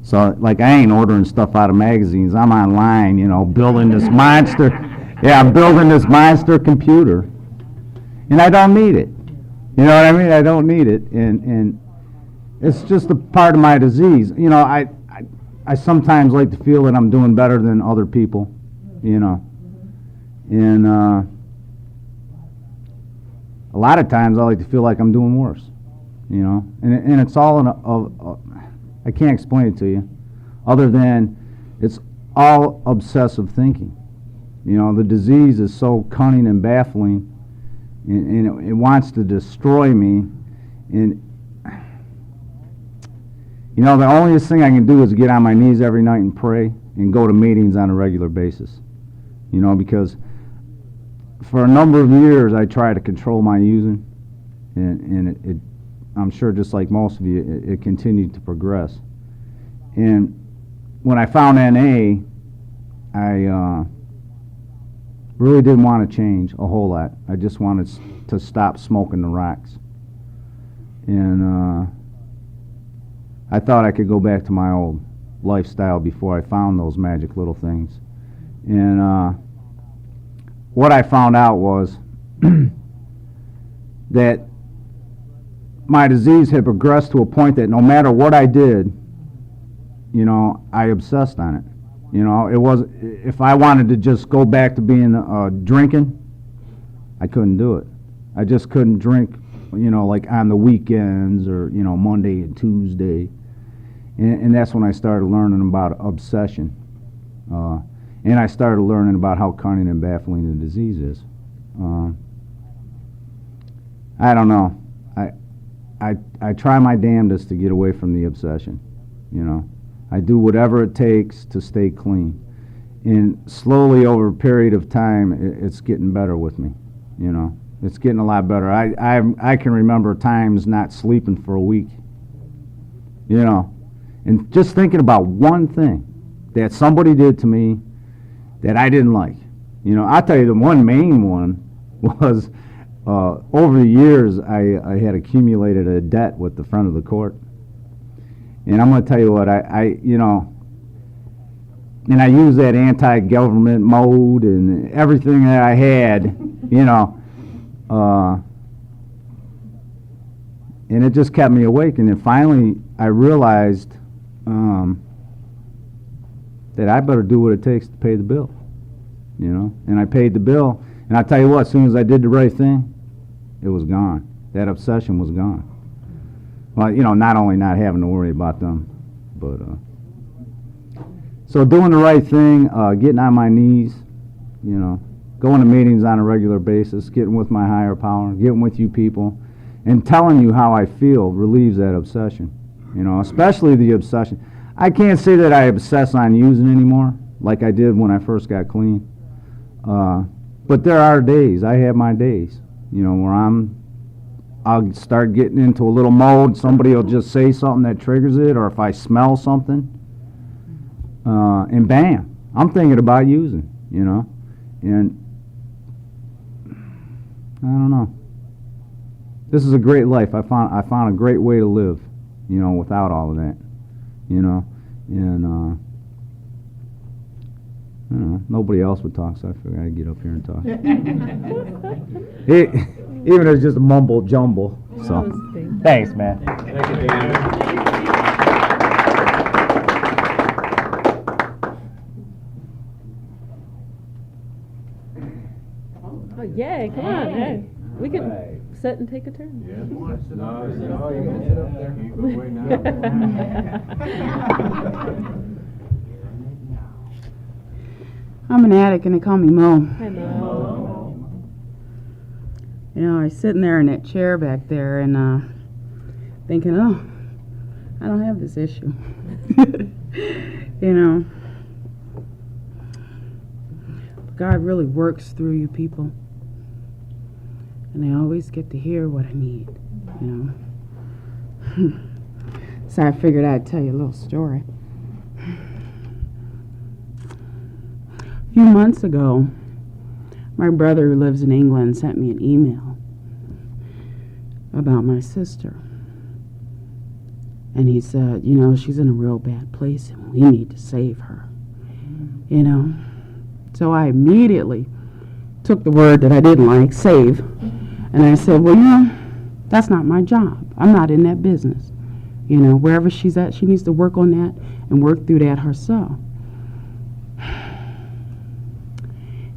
So, like, I ain't ordering stuff out of magazines. I'm online, building this monster. Yeah, I'm building this monster computer. And I don't need it. You know what I mean? I don't need it. And it's just a part of my disease. I sometimes like to feel that I'm doing better than other people, And a lot of times I like to feel like I'm doing worse, And it's all I can't explain it to you, other than it's all obsessive thinking. The disease is so cunning and baffling, and it wants to destroy me. And, the only thing I can do is get on my knees every night and pray and go to meetings on a regular basis. Because for a number of years I tried to control my using, and it I'm sure just like most of you, it continued to progress. And when I found NA, I really didn't want to change a whole lot. I just wanted to stop smoking the rocks. And I thought I could go back to my old lifestyle before I found those magic little things. And what I found out was that my disease had progressed to a point that no matter what I did, I obsessed on it. It was, if I wanted to just go back to being drinking, I couldn't do it. I just couldn't drink, like on the weekends or, Monday and Tuesday. And that's when I started learning about obsession. And I started learning about how cunning and baffling the disease is. I don't know. I try my damnedest to get away from the obsession, I do whatever it takes to stay clean. And slowly over a period of time, it's getting better with me, It's getting a lot better. I can remember times not sleeping for a week, And just thinking about one thing that somebody did to me that I didn't like. I'll tell you the one main one was, over the years, I had accumulated a debt with the front of the court. And I'm going to tell you what, and I used that anti-government mode and everything that I had, and it just kept me awake. And then finally I realized that I better do what it takes to pay the bill, And I paid the bill. And I'll tell you what, as soon as I did the right thing, it was gone. that obsession was gone. Well, you know, not only not having to worry about them, but so doing the right thing, getting on my knees, you know, going to meetings on a regular basis, getting with my higher power, getting with you people, and telling you how I feel relieves that obsession. You know, especially the obsession. I can't say that I obsess on using anymore like I did when I first got clean. But there are days, I have my days, you know, where I'll start getting into a little mode. Somebody will just say something that triggers it, or if I smell something, and bam, I'm thinking about using, you know. And I don't know. This is a great life. I found a great way to live, you know, without all of that, you know. And I don't know, nobody else would talk, so I figured I'd get up here and talk. Even if it's just a mumble jumble. So, thanks, man. Oh, yay, come on. Hey, we can sit and take a turn. I'm an addict and they call me Mo. I know. You know, I was sitting there in that chair back there and thinking, oh, I don't have this issue. You know. God really works through you people. And I always get to hear what I need, you know. So I figured I'd tell you a little story. A few months ago, my brother who lives in England sent me an email about my sister. And he said, you know, she's in a real bad place and we need to save her, you know. So I immediately took the word that I didn't like, save, and I said, well, you know, that's not my job. I'm not in that business. You know, wherever she's at, she needs to work on that and work through that herself.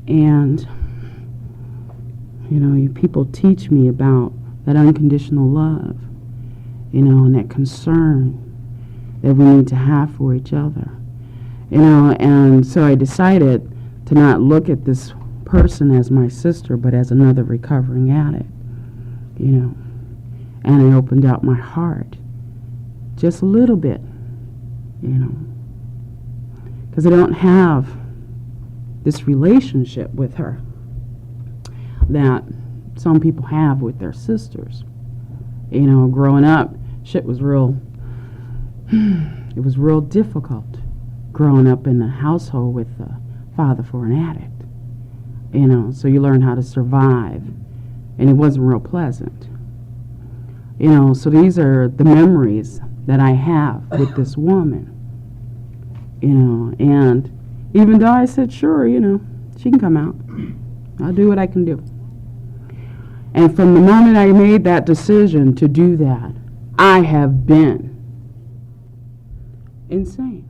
And, you know, you people teach me about that unconditional love, you know, and that concern that we need to have for each other. You know, and so I decided to not look at this person as my sister, but as another recovering addict, you know. And I opened out my heart just a little bit, you know, because I don't have this relationship with her that some people have with their sisters. You know, growing up, shit was real, it was real difficult growing up in a household with a father for an addict, you know, so you learn how to survive, and it wasn't real pleasant, you know. So these are the memories that I have with this woman, you know. And even though I said, sure, you know, she can come out, I'll do what I can do. And from the moment I made that decision to do that, I have been insane.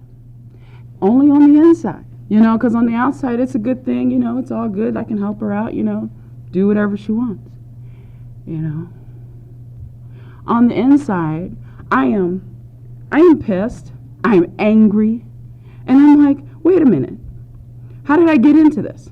Only on the inside, you know, because on the outside it's a good thing, you know, it's all good. I can help her out, you know, do whatever she wants, you know. On the inside, I am pissed, I'm angry, and I'm like, wait a minute, how did I get into this?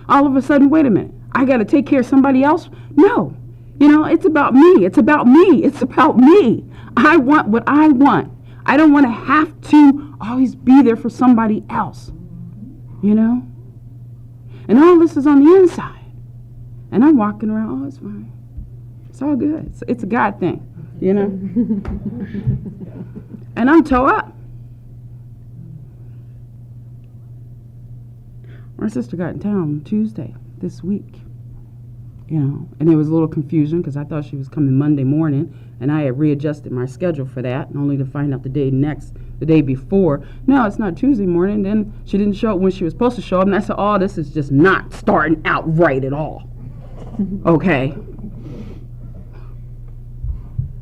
All of a sudden, wait a minute, I got to take care of somebody else? No, you know, it's about me, it's about me, it's about me. I want what I want. I don't want to have to always be there for somebody else, you know? And all this is on the inside. And I'm walking around, oh, it's fine. It's all good. It's a God thing, you know? And I'm toe up. My sister got in town Tuesday this week, you know, and there was a little confusion because I thought she was coming Monday morning, and I had readjusted my schedule for that, and only to find out the day before, no, it's not Tuesday morning. Then she didn't show up when she was supposed to show up, and I said, oh, this is just not starting out right at all. Okay.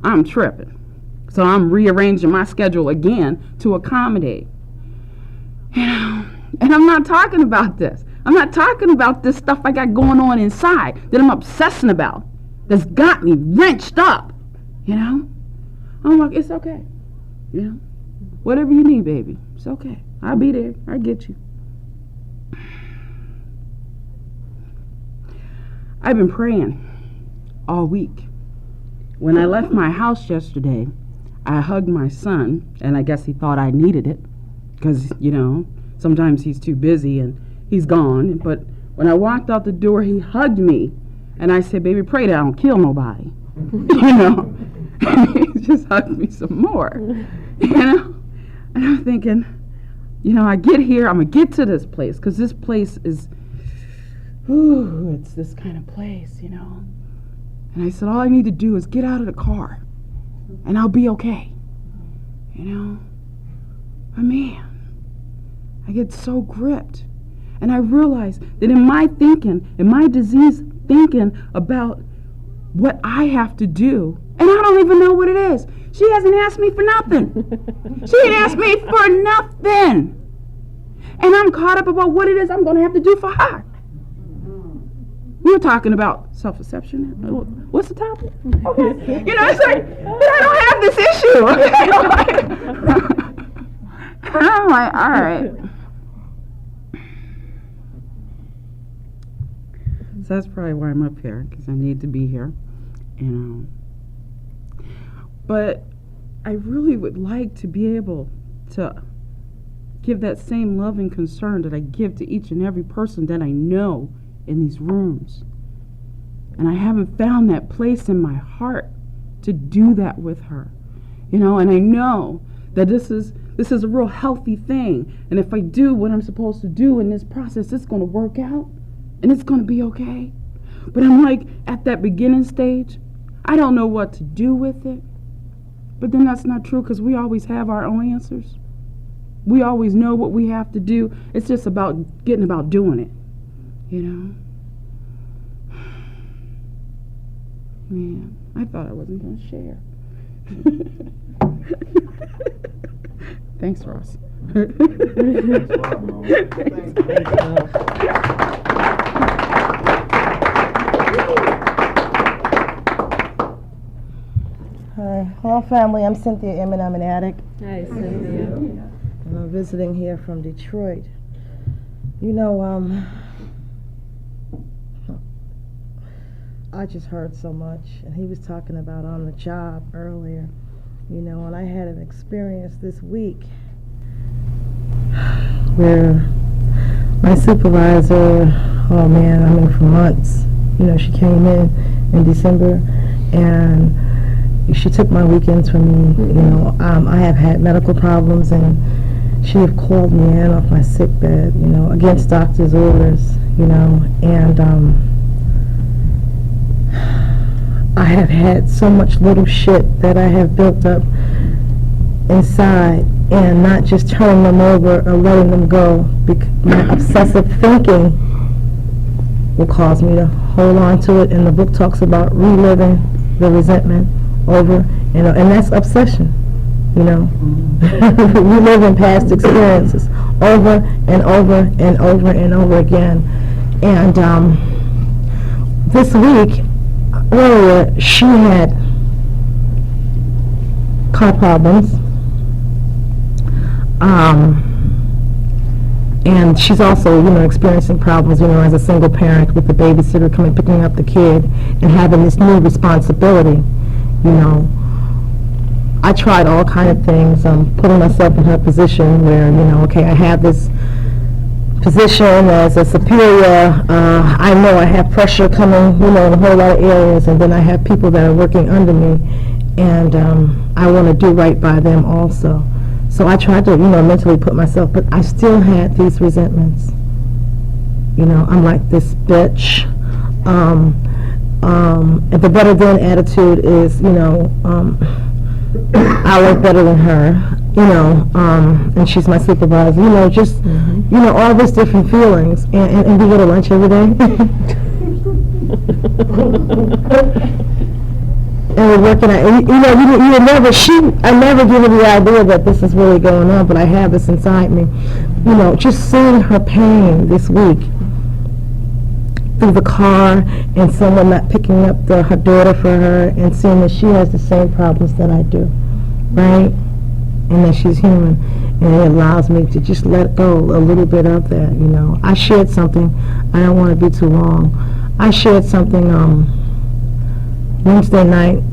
I'm tripping. So I'm rearranging my schedule again to accommodate. You know, and I'm not talking about this. I'm not talking about this stuff I got going on inside that I'm obsessing about, that's got me wrenched up, you know? I'm like, it's okay, you know? Whatever you need, baby, it's okay. I'll be there. I'll get you. I've been praying all week. When I left my house yesterday, I hugged my son, and I guess he thought I needed it because, you know, sometimes he's too busy and he's gone. But when I walked out the door, he hugged me, and I said, baby, pray that I don't kill nobody, you know. He just hugged me some more, you know. And I'm thinking, you know, I get here, I'm going to get to this place because this place is, ooh, it's this kind of place, you know. And I said, all I need to do is get out of the car, and I'll be okay, you know. But man, I get so gripped. And I realize that in my thinking, in my disease thinking about what I have to do, and I don't even know what it is. She hasn't asked me for nothing. She ain't asked me for nothing. And I'm caught up about what it is I'm going to have to do for her. We were talking about self-deception. What's the topic? Okay. You know, it's like, but I don't have this issue. And I'm like, all right. So that's probably why I'm up here, because I need to be here, you know. But I really would like to be able to give that same love and concern that I give to each and every person that I know in these rooms. And I haven't found that place in my heart to do that with her, you know. And I know that this is a real healthy thing. And if I do what I'm supposed to do in this process, it's going to work out. And it's going to be okay. But I'm like, at that beginning stage, I don't know what to do with it. But then that's not true because we always have our own answers. We always know what we have to do. It's just about getting about doing it, you know? Man, I thought I wasn't going to share. Thanks, Ross. Hi. Hello, family. I'm Cynthia Emmett. I'm an addict. Hi, Cynthia. And I'm visiting here from Detroit. You know, I just heard so much, and he was talking about on the job earlier, you know, and I had an experience this week where my supervisor, oh man, I mean for months, you know, she came in December, and she took my weekends from me, you know. I have had medical problems, and she had called me in off my sick bed, you know, against doctor's orders, you know, and I have had so much little shit that I have built up inside, and not just turning them over or letting them go. My obsessive thinking will cause me to hold on to it, and the book talks about reliving the resentment over, you know, and that's obsession, you know. Reliving past experiences over and over and over and over again. And this week, earlier, she had car problems, and she's also, you know, experiencing problems, you know, as a single parent with the babysitter coming picking up the kid and having this new responsibility, you know. I tried all kind of things, putting myself in her position where, you know, okay, I have this position as a superior, I know I have pressure coming, you know, in a whole lot of areas, and then I have people that are working under me, and I want to do right by them also. So I tried to, you know, mentally put myself, but I still had these resentments. You know, I'm like this bitch. The better than attitude is, you know, I look better than her, you know, and she's my supervisor, you know, just, you know, all these different feelings, and we go to lunch every day. And we're working out, and, you know, you never, I never give her the idea that this is really going on, but I have this inside me. You know, just seeing her pain this week, through the car and someone not picking up her daughter for her and seeing that she has the same problems that I do, right? And that she's human. And it allows me to just let go a little bit of that, you know. I shared something, I don't want to be too long. I shared something Wednesday night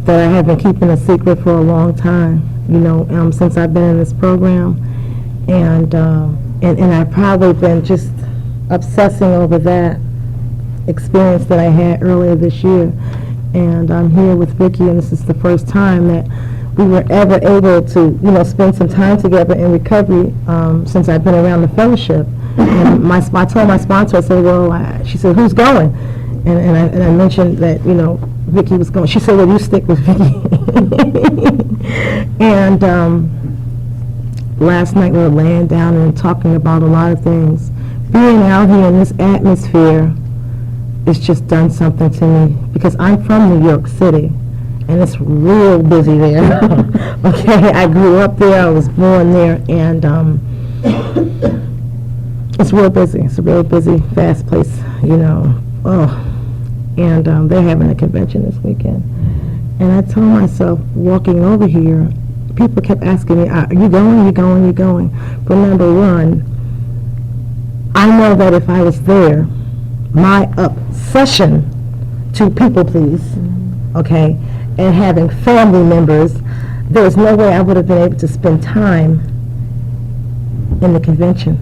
that I have been keeping a secret for a long time, you know, since I've been in this program. And I've probably been just obsessing over that experience that I had earlier this year. And I'm here with Vicki, and this is the first time that we were ever able to, you know, spend some time together in recovery since I've been around the fellowship. And I told my sponsor, I said, well, she said, who's going? And I mentioned that, you know, Vicki was going. She said, well, you stick with Vicki. And last night we were laying down and talking about a lot of things. Being out here in this atmosphere, it's just done something to me because I'm from New York City. And it's real busy there. Okay, I grew up there, I was born there, and it's real busy. It's a real busy, fast place, you know. Oh, and they're having a convention this weekend. And I told myself, walking over here, people kept asking me, are you going, you going, you going? But number one, I know that if I was there, my obsession to people please, okay, and having family members, there was no way I would have been able to spend time in the convention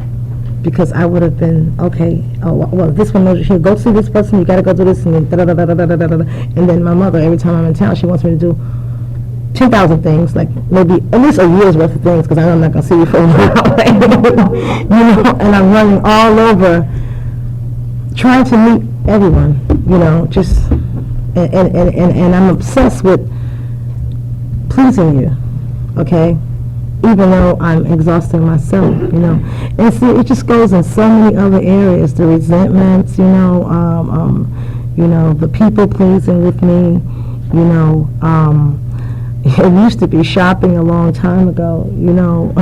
because I would have been, okay, oh, well, this one knows you go see this person, you got to go do this, and then da-da-da-da-da-da-da-da. And then my mother, every time I'm in town, she wants me to do 10,000 things, like maybe at least a year's worth of things, because I know I'm not going to see you for a while. You know, and I'm running all over trying to meet everyone, you know, just... And I'm obsessed with pleasing you, okay? Even though I'm exhausting myself, you know. And see, it just goes in so many other areas. The resentments, you know, the people pleasing with me, you know. It used to be shopping a long time ago, you know.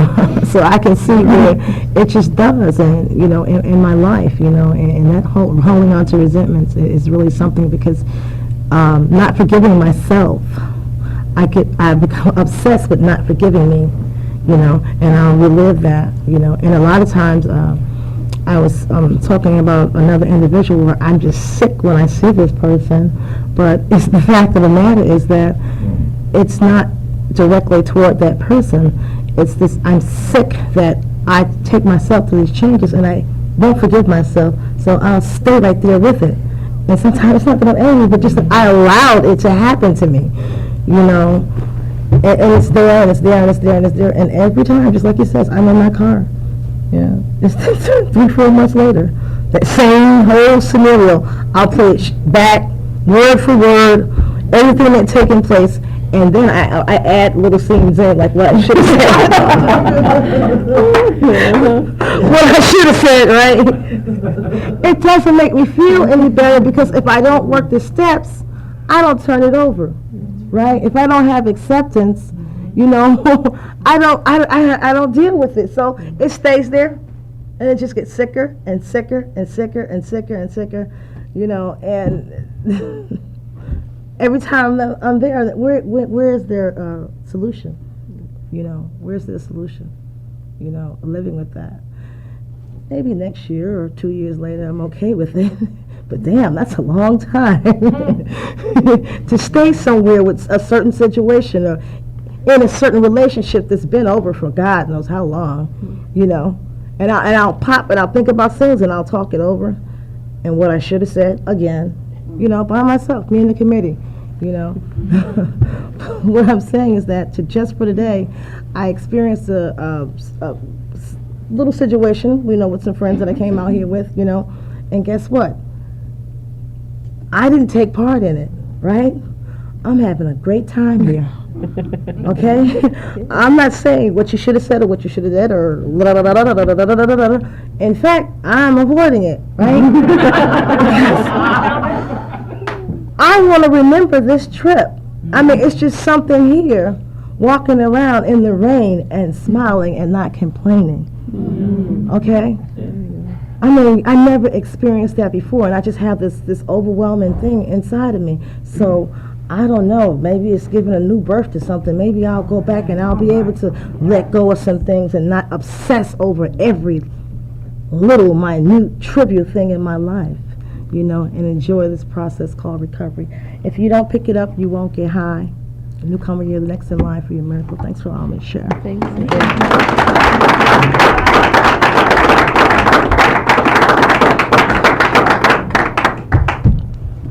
So I can see where it just does, and you know, in my life, you know, and that holding on to resentments is really something because. Not forgiving myself, I become obsessed with not forgiving me, you know, and I'll relive that, you know, and a lot of times I was talking about another individual where I'm just sick when I see this person, but it's the fact of the matter is that it's not directly toward that person, it's this, I'm sick that I take myself through these changes and I won't forgive myself, so I'll stay right there with it. And sometimes it's not that I'm angry, but just that I allowed it to happen to me, you know. And it's there, and it's there, and it's there, and it's there. And every time, just like he says, I'm in my car. Yeah. It's 3-4 months later. That same whole scenario, I'll play it back, word for word, everything that's taken place. And then I add little scenes in, like what I should have said. What I should have said, right? It doesn't make me feel any better because if I don't work the steps, I don't turn it over, right? If I don't have acceptance, you know, I don't deal with it. So it stays there, and it just gets sicker and sicker and sicker and sicker and sicker, you know, and... Every time I'm there, where's their solution? You know, where's their solution? You know, living with that. Maybe next year or 2 years later, I'm okay with it. But damn, that's a long time to stay somewhere with a certain situation or in a certain relationship that's been over for God knows how long. You know, and I'll pop and I'll think about things and I'll talk it over, and what I should have said again. You know, by myself, me and the committee, you know. What I'm saying is that just for today, I experienced a little situation, you know, with some friends that I came out here with, you know, and guess what? I didn't take part in it, right? I'm having a great time here. Okay? I'm not saying what you should have said or what you should have did or in fact, I'm avoiding it, right? I want to remember this trip. I mean, it's just something here, walking around in the rain and smiling and not complaining. Okay? I mean, I never experienced that before, and I just have this overwhelming thing inside of me. So I don't know. Maybe it's giving a new birth to something. Maybe I'll go back and I'll be able to let go of some things and not obsess over every little minute trivial thing in my life, you know, and enjoy this process called recovery. If you don't pick it up, you won't get high. Newcomer, you're the next in line for your miracle. Thanks for allowing me to share. Thanks.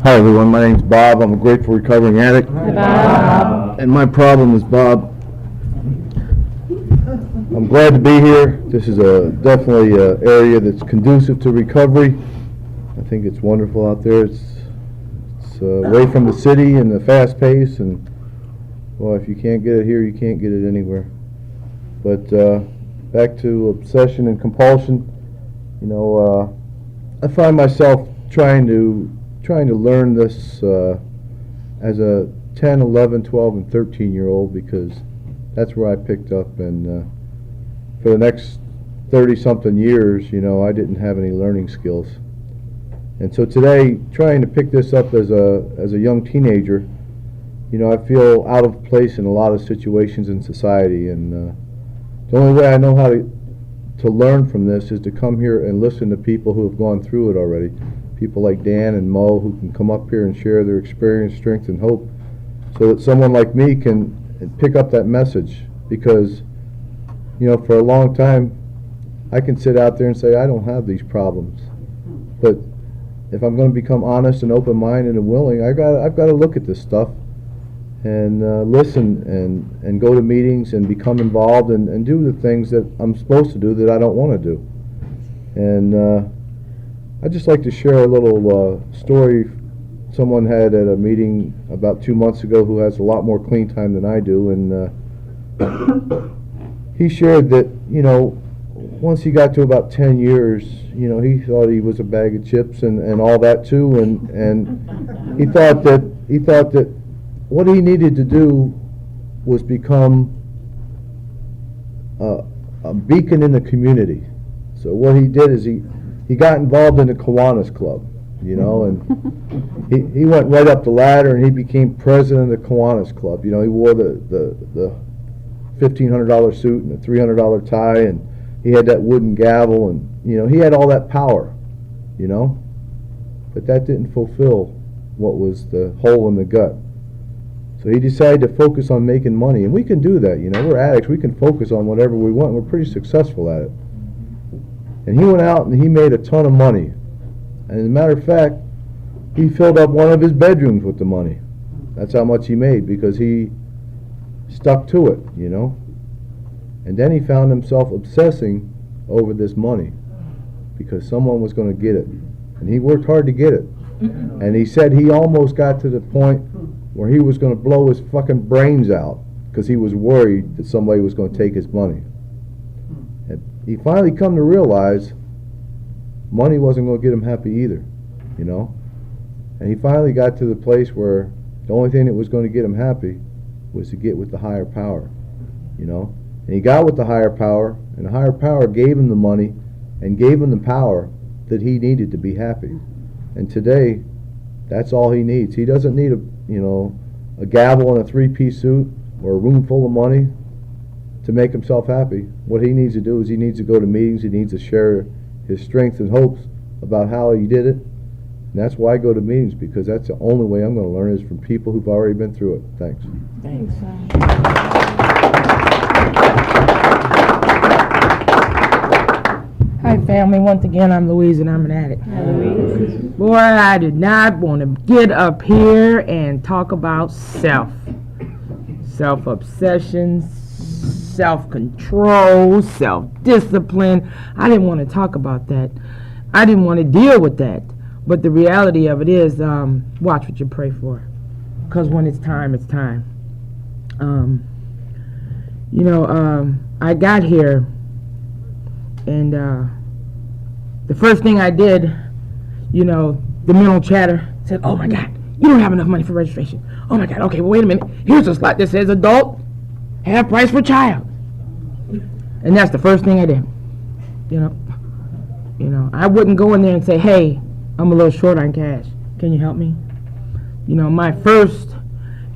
Hi everyone, my name's Bob. I'm a grateful recovering addict. Hi, Bob. And my problem is, Bob, I'm glad to be here. This is definitely an area that's conducive to recovery. I think it's wonderful out there. It's away from the city and the fast pace, and well, if you can't get it here, you can't get it anywhere. But back to obsession and compulsion, you know, I find myself trying to learn this as a 10, 11, 12, and 13-year-old, because that's where I picked up, and for the next 30-something years, you know, I didn't have any learning skills. And so today, trying to pick this up as a young teenager, you know, I feel out of place in a lot of situations in society, and the only way I know how to learn from this is to come here and listen to people who have gone through it already. People like Dan and Mo, who can come up here and share their experience, strength, and hope, so that someone like me can pick up that message. Because, you know, for a long time, I can sit out there and say, I don't have these problems. But if I'm going to become honest and open-minded and willing, I've got to look at this stuff and listen and go to meetings and become involved and do the things that I'm supposed to do that I don't want to do. And I'd just like to share a little story someone had at a meeting about 2 months ago who has a lot more clean time than I do, and he shared that, you know, once he got to about 10 years, you know, he thought he was a bag of chips and all that too, and he thought that what he needed to do was become a beacon in the community. So what he did is he got involved in the Kiwanis Club, you know, and he went right up the ladder and he became president of the Kiwanis Club. You know, he wore the $1,500 suit and a $300 tie, and he had that wooden gavel, and, you know, he had all that power, you know, but that didn't fulfill what was the hole in the gut. So he decided to focus on making money, and we can do that, you know, we're addicts, we can focus on whatever we want, and we're pretty successful at it. And he went out and he made a ton of money. And as a matter of fact, he filled up one of his bedrooms with the money. That's how much he made, because he stuck to it, you know. And then he found himself obsessing over this money because someone was going to get it. And he worked hard to get it. And he said he almost got to the point where he was going to blow his fucking brains out because he was worried that somebody was going to take his money. And he finally come to realize money wasn't going to get him happy either, you know. And he finally got to the place where the only thing that was going to get him happy was to get with the higher power, you know. And he got with the higher power, and the higher power gave him the money and gave him the power that he needed to be happy. And today, that's all he needs. He doesn't need a gavel and a three-piece suit or a room full of money to make himself happy. What he needs to do is he needs to go to meetings. He needs to share his strengths and hopes about how he did it. And that's why I go to meetings, because that's the only way I'm going to learn is from people who've already been through it. Thanks. Thanks. Hi, family. Once again, I'm Louise, and I'm an addict. Hi, Louise. Boy, I did not want to get up here and talk about self-obsession, self-control, self-discipline. I didn't want to talk about that. I didn't want to deal with that. But the reality of it is, watch what you pray for. Because when it's time, it's time. I got here, and the first thing I did, you know, the mental chatter said, oh my God, you don't have enough money for registration. Oh my God, okay, well, wait a minute. Here's a slot that says adult, half price for child. And that's the first thing I did, you know. You know, I wouldn't go in there and say, hey, I'm a little short on cash. Can you help me? You know, my first,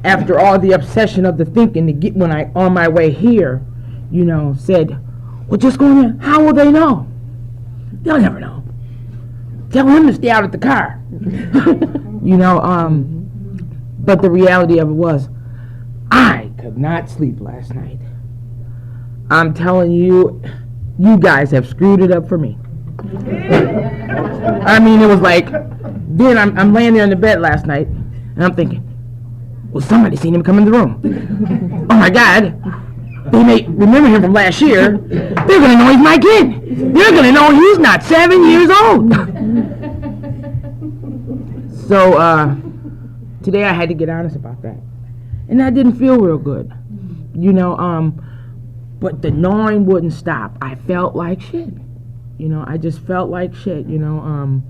after all the obsession of the thinking to get when I, on my way here, you know, said, well, just go in there. How will they know? They'll never know. Tell him to stay out of the car. You know, but the reality of it was, I could not sleep last night. I'm telling you, you guys have screwed it up for me. I mean, it was like, then I'm laying there in the bed last night, and I'm thinking, well, somebody seen him come in the room. Oh my God, they may remember him from last year. They're gonna know he's my kid. They're gonna know he's not 7 years old. So, today I had to get honest about that. And that didn't feel real good. You know, but the gnawing wouldn't stop. I felt like shit. You know, I just felt like shit, you know.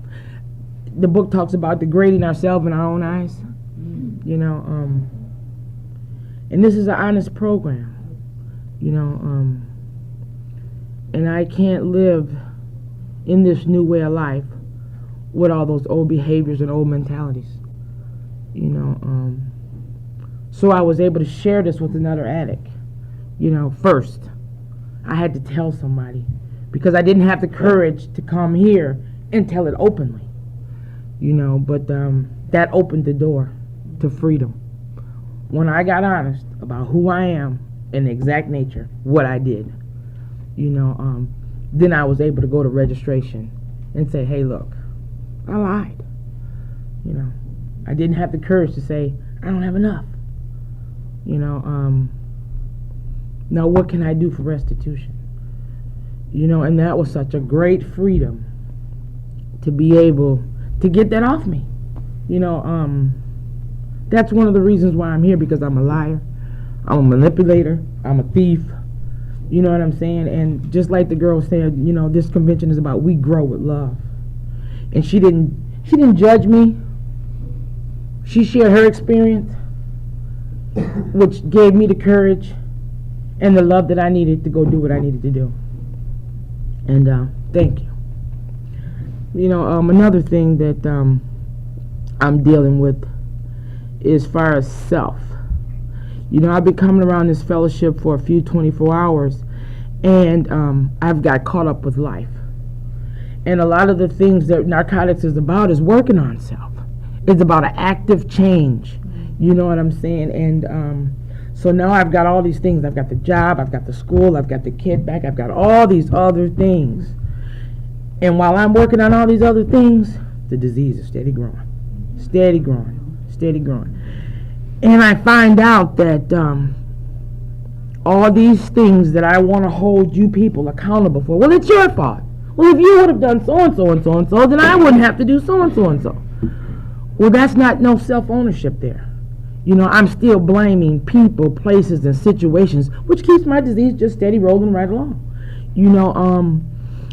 The book talks about degrading ourselves in our own eyes. You know, and this is an honest program. You know, and I can't live in this new way of life with all those old behaviors and old mentalities. You know, so I was able to share this with another addict. You know, first, I had to tell somebody because I didn't have the courage to come here and tell it openly. You know, but that opened the door to freedom. When I got honest about who I am and the exact nature, what I did, you know, then I was able to go to registration and say, hey, look, I lied. You know, I didn't have the courage to say, I don't have enough. You know, now what can I do for restitution? You know, and that was such a great freedom to be able to get that off me. You know, that's one of the reasons why I'm here, because I'm a liar, I'm a manipulator, I'm a thief. You know what I'm saying? And just like the girl said, you know, this convention is about we grow with love. And she didn't judge me. She shared her experience, which gave me the courage and the love that I needed to go do what I needed to do. And thank you. You know, another thing that I'm dealing with as far as self. You know, I've been coming around this fellowship for a few 24 hours, and I've got caught up with life. And a lot of the things that narcotics is about is working on self. It's about an active change. You know what I'm saying? And so now I've got all these things. I've got the job, I've got the school, I've got the kid back, I've got all these other things. And while I'm working on all these other things, the disease is steady growing, steady growing, steady growing. And I find out that all these things that I want to hold you people accountable for, well, it's your fault. Well, if you would have done so-and-so and so-and-so, then I wouldn't have to do so-and-so and so. Well, that's not no self-ownership there. You know, I'm still blaming people, places, and situations, which keeps my disease just steady rolling right along. You know,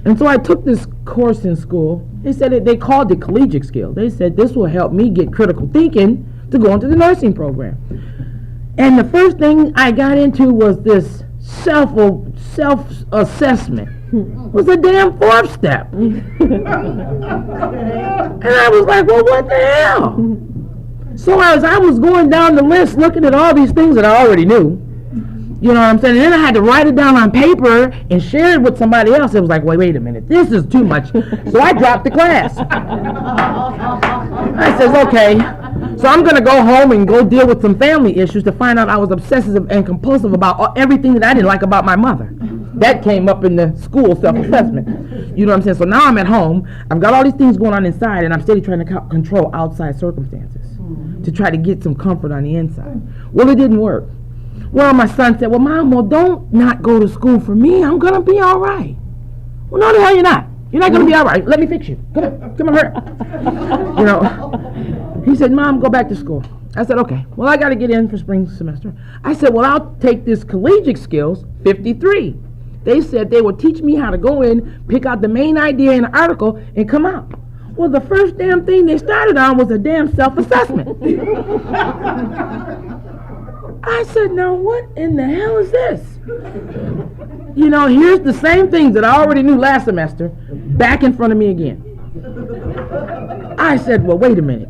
and so I took this course in school. They said they called it collegiate skills. They said this will help me get critical thinking to go into the nursing program. And the first thing I got into was this self-assessment. Was a damn fourth step. And I was like, well, what the hell? So as I was going down the list looking at all these things that I already knew, you know what I'm saying? And then I had to write it down on paper and share it with somebody else. It was like, wait a minute, this is too much. So I dropped the class. I says, okay, so I'm going to go home and go deal with some family issues to find out I was obsessive and compulsive about everything that I didn't like about my mother. That came up in the school self-assessment. You know what I'm saying? So now I'm at home. I've got all these things going on inside, and I'm steady trying to control outside circumstances to try to get some comfort on the inside. Well, it didn't work. Well, my son said, well, Mom, well, don't not go to school for me. I'm going to be all right. Well, no, the hell you're not. You're not going to be all right. Let me fix you. Come on, hurry. You know, he said, Mom, go back to school. I said, okay. Well, I got to get in for spring semester. I said, well, I'll take this collegiate skills 53. They said they would teach me how to go in, pick out the main idea in an article, and come out. Well, the first damn thing they started on was a damn self-assessment. I said, now what in the hell is this? You know, here's the same things that I already knew last semester back in front of me again. I said, well, wait a minute.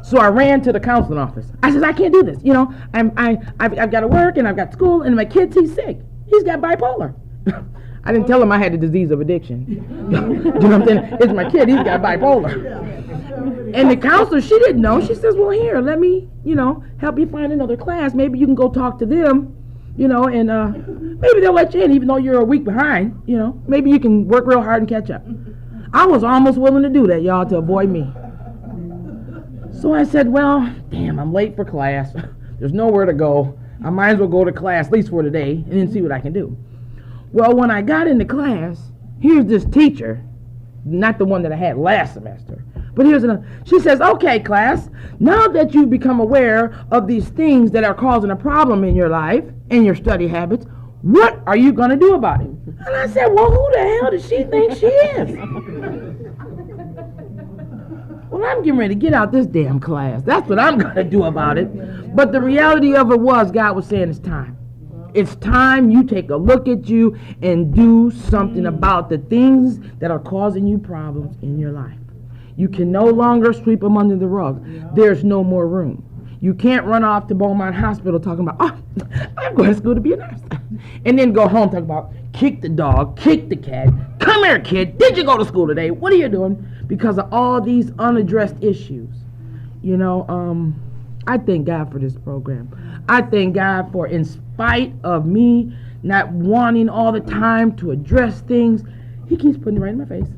So I ran to the counseling office. I said, I can't do this. You know, I've got to work and I've got school and my kid's, he's sick. He's got bipolar. I didn't tell him I had the disease of addiction. You know what I'm saying? It's my kid, he's got bipolar. And the counselor, she didn't know. She says, well, here, let me, you know, help you find another class. Maybe you can go talk to them, you know, and maybe they'll let you in even though you're a week behind, you know. Maybe you can work real hard and catch up. I was almost willing to do that, y'all, to avoid me. So I said, well, damn, I'm late for class. There's nowhere to go. I might as well go to class, at least for today, and then see what I can do. Well, when I got into class, here's this teacher, not the one that I had last semester, but here's another. She says, okay, class, now that you've become aware of these things that are causing a problem in your life and your study habits, what are you going to do about it? And I said, well, who the hell does she think she is? Well, I'm getting ready to get out this damn class. That's what I'm going to do about it. But the reality of it was, God was saying it's time. It's time you take a look at you and do something about the things that are causing you problems in your life. You can no longer sweep them under the rug. There's no more room. You can't run off to Beaumont Hospital talking about, oh, I'm going to school to be a nurse. And then go home talking about, kick the dog, kick the cat. Come here, kid. Did you go to school today? What are you doing? Because of all these unaddressed issues. You know, I thank God for this program. I thank God for, in spite of me not wanting all the time to address things, he keeps putting it right in my face.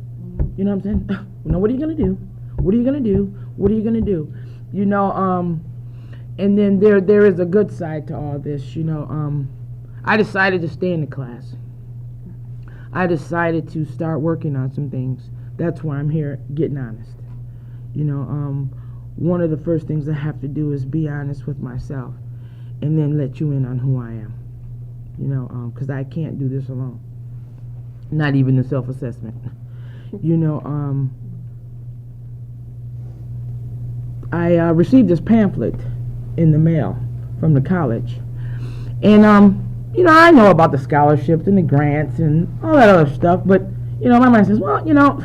You know what I'm saying? You know, what are you going to do? What are you going to do? What are you going to do? You know, and then there is a good side to all this. You know, I decided to stay in the class. I decided to start working on some things. That's why I'm here getting honest. You know, one of the first things I have to do is be honest with myself and then let you in on who I am. You know, because I can't do this alone. Not even the self-assessment. You know, I received this pamphlet in the mail from the college. And, you know, I know about the scholarships and the grants and all that other stuff, but, you know, my mind says, well, you know,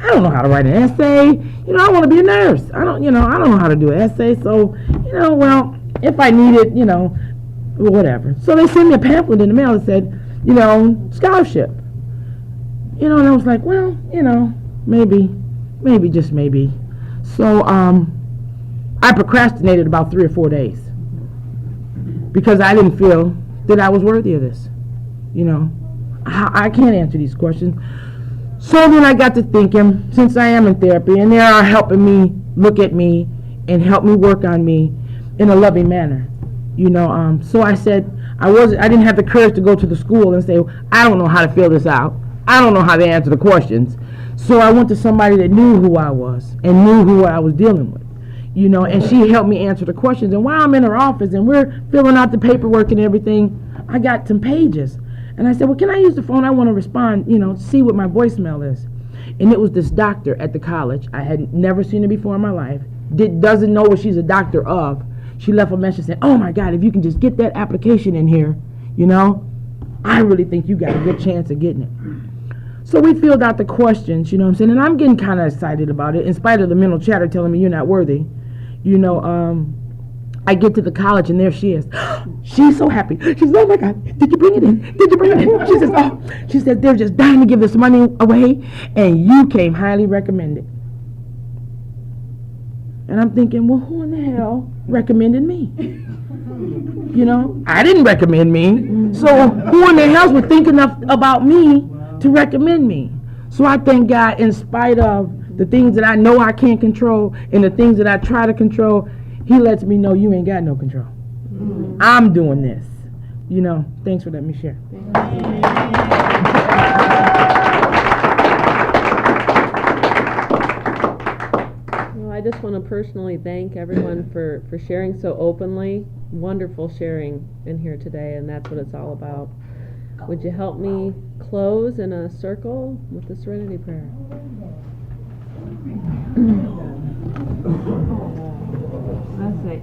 I don't know how to write an essay. You know, I want to be a nurse. I don't know how to do an essay. So, you know, well, if I need it, you know, whatever. So they sent me a pamphlet in the mail that said, you know, scholarship. You know, and I was like, well, you know, maybe, just maybe. So, I procrastinated about 3 or 4 days because I didn't feel that I was worthy of this. You know, I can't answer these questions. So then I got to thinking, since I am in therapy and they are helping me look at me and help me work on me in a loving manner, you know, so I said, I didn't have the courage to go to the school and say, I don't know how to fill this out. I don't know how to answer the questions. So I went to somebody that knew who I was and knew who I was dealing with, you know, and she helped me answer the questions. And while I'm in her office and we're filling out the paperwork and everything, I got some pages. And I said, well, can I use the phone? I want to respond, you know, see what my voicemail is. And it was this doctor at the college. I had never seen her before in my life. Doesn't know what she's a doctor of. She left a message saying, oh, my God, if you can just get that application in here, you know, I really think you got a good chance of getting it. So we filled out the questions, you know what I'm saying? And I'm getting kind of excited about it, in spite of the mental chatter telling me you're not worthy. You know, I get to the college and there she is. She's so happy. She says, oh my God, did you bring it in? Did you bring it in? She says, oh, she said, they're just dying to give this money away and you came highly recommended. And I'm thinking, well, who in the hell recommended me? You know, I didn't recommend me. So who in the hell would think enough about me to recommend me? So I thank God, in spite of the things that I know I can't control and the things that I try to control, he lets me know you ain't got no control. I'm doing this. You know, thanks for letting me share. Well, I just want to personally thank everyone for sharing so openly. Wonderful sharing in here today, and that's what it's all about. Would you help me close in a circle with the Serenity Prayer? Let's see.